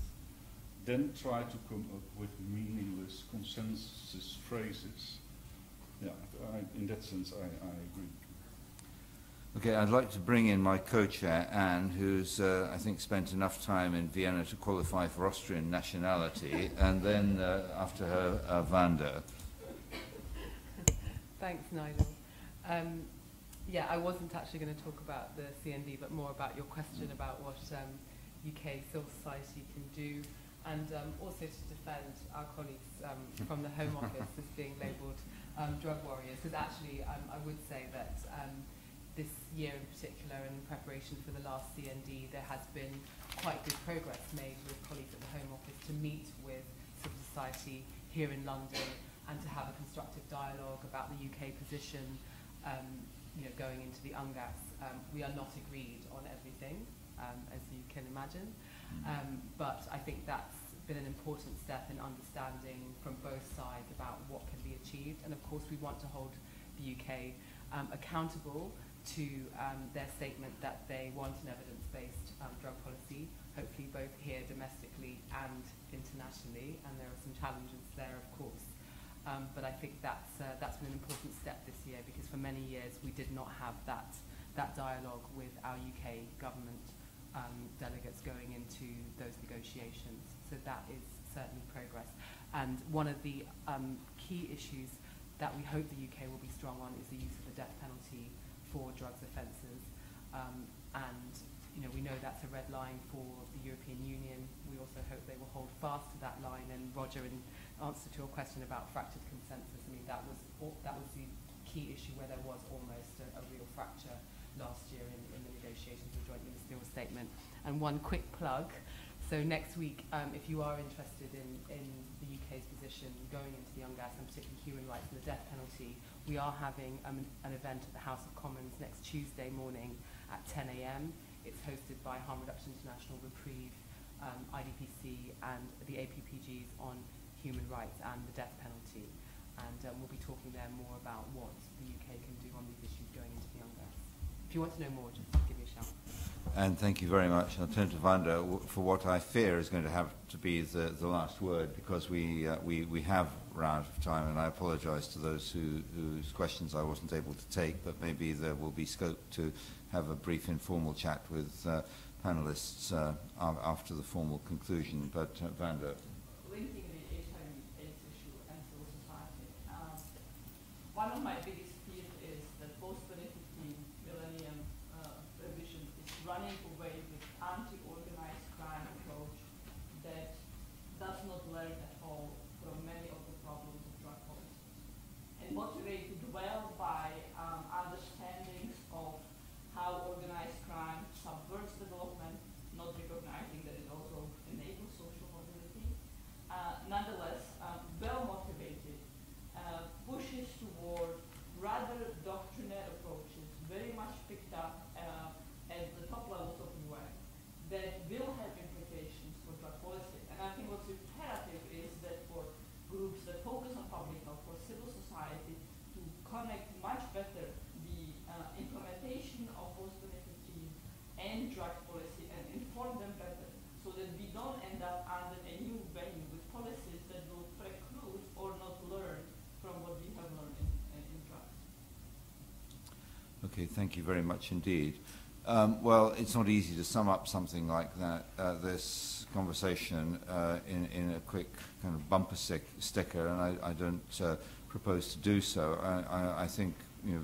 then try to come up with meaningless consensus phrases. Yeah, in that sense I agree. Okay, I'd like to bring in my co-chair, Anne, who's, I think, spent enough time in Vienna to qualify for Austrian nationality, and then after her, Wanda. Thanks, Nigel. Yeah, I wasn't actually going to talk about the CND, but more about your question about what UK civil society can do, and also to defend our colleagues from the Home Office as being labelled drug warriors, because actually I would say that this year in particular, and in preparation for the last CND, there has been quite good progress made with colleagues at the Home Office to meet with civil society here in London and to have a constructive dialogue about the UK position, going into the UNGASS. We are not agreed on everything, as you can imagine, but I think that's been an important step in understanding from both sides about what can be achieved, and of course we want to hold the UK accountable to their statement that they want an evidence-based drug policy. hopefully both here domestically and internationally, and there are some challenges there, of course. But I think that's been an important step this year, because for many years we did not have that dialogue with our UK government delegates going into those negotiations. So that is certainly progress. And one of the key issues that we hope the UK will be strong on is the use of the death penalty for drugs offences. And we know that's a red line for the European Union. We also hope they will hold fast to that line. And Roger, in answer to your question about fractured consensus, I mean, that was the key issue where there was almost a real fracture last year in the negotiations of the joint ministerial statement. And one quick plug. So next week, if you are interested in the UK's position going into the UNGASS, and particularly human rights and the death penalty, we are having an event at the House of Commons next Tuesday morning at 10 a.m. It's hosted by Harm Reduction International, Reprieve, IDPC, and the APPGs on human rights and the death penalty. And we'll be talking there more about what the UK can do on these issues going into the UNGASS. If you want to know more, just give me a shout. And thank you very much. I'll turn to Wanda for what I fear is going to have to be the last word, because we have run out of time, and I apologise to those whose questions I wasn't able to take, but maybe there will be scope to have a brief informal chat with panellists after the formal conclusion. But Wanda. Linking the HIV/AIDS issue and civil society. One of my biggest fears is that post-2015 millennium revision is running away with anti-organized crime approach that does not learn at all from many of the problems of drug policy, and motivate to dwell by understandings of how organized crime subverts development, not recognizing that it also enables social mobility. Nonetheless, well-motivated, pushes toward rather doctrinaire approaches, very much picked up at the top levels of the UN, that will have implications for drug policy. And I think what's imperative is that for groups that focus on public health, for civil society, to connect much better the implementation of post-2015 and drug policy and inform them better, so that we don't end up under a new venue with policies that will preclude or not learn from what we have learned in drugs. Okay, thank you very much indeed. Well, it's not easy to sum up something like that, this conversation, in a quick kind of bumper sticker, and I don't propose to do so. I think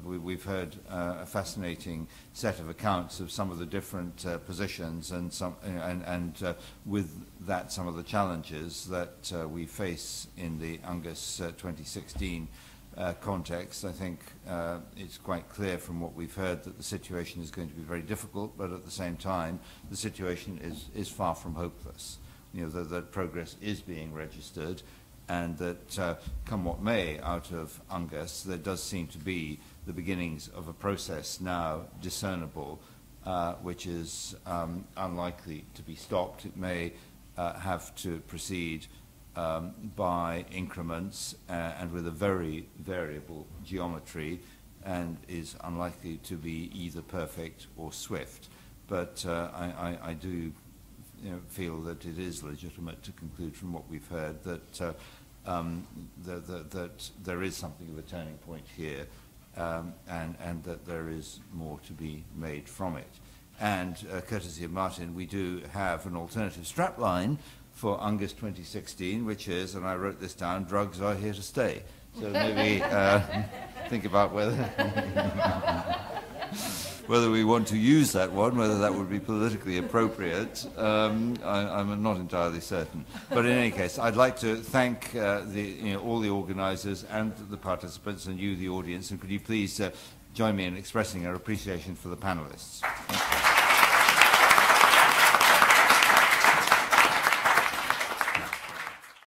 we've heard a fascinating set of accounts of some of the different positions, and with that some of the challenges that we face in the UNGASS 2016 context. I think it's quite clear from what we've heard that the situation is going to be very difficult, but at the same time the situation is far from hopeless. That progress is being registered, and that come what may out of UNGASS, there does seem to be the beginnings of a process now discernible, which is unlikely to be stopped. It may have to proceed by increments and with a very variable geometry, and is unlikely to be either perfect or swift. But I do feel that it is legitimate to conclude from what we've heard that that there is something of a turning point here, and that there is more to be made from it. And courtesy of Martin, we do have an alternative strapline for UNGASS 2016, which is, and I wrote this down, drugs are here to stay. So maybe think about whether we want to use that one, whether that would be politically appropriate. I'm not entirely certain. But in any case, I'd like to thank all the organisers and the participants, and you, the audience, and could you please join me in expressing our appreciation for the panellists. Thank you.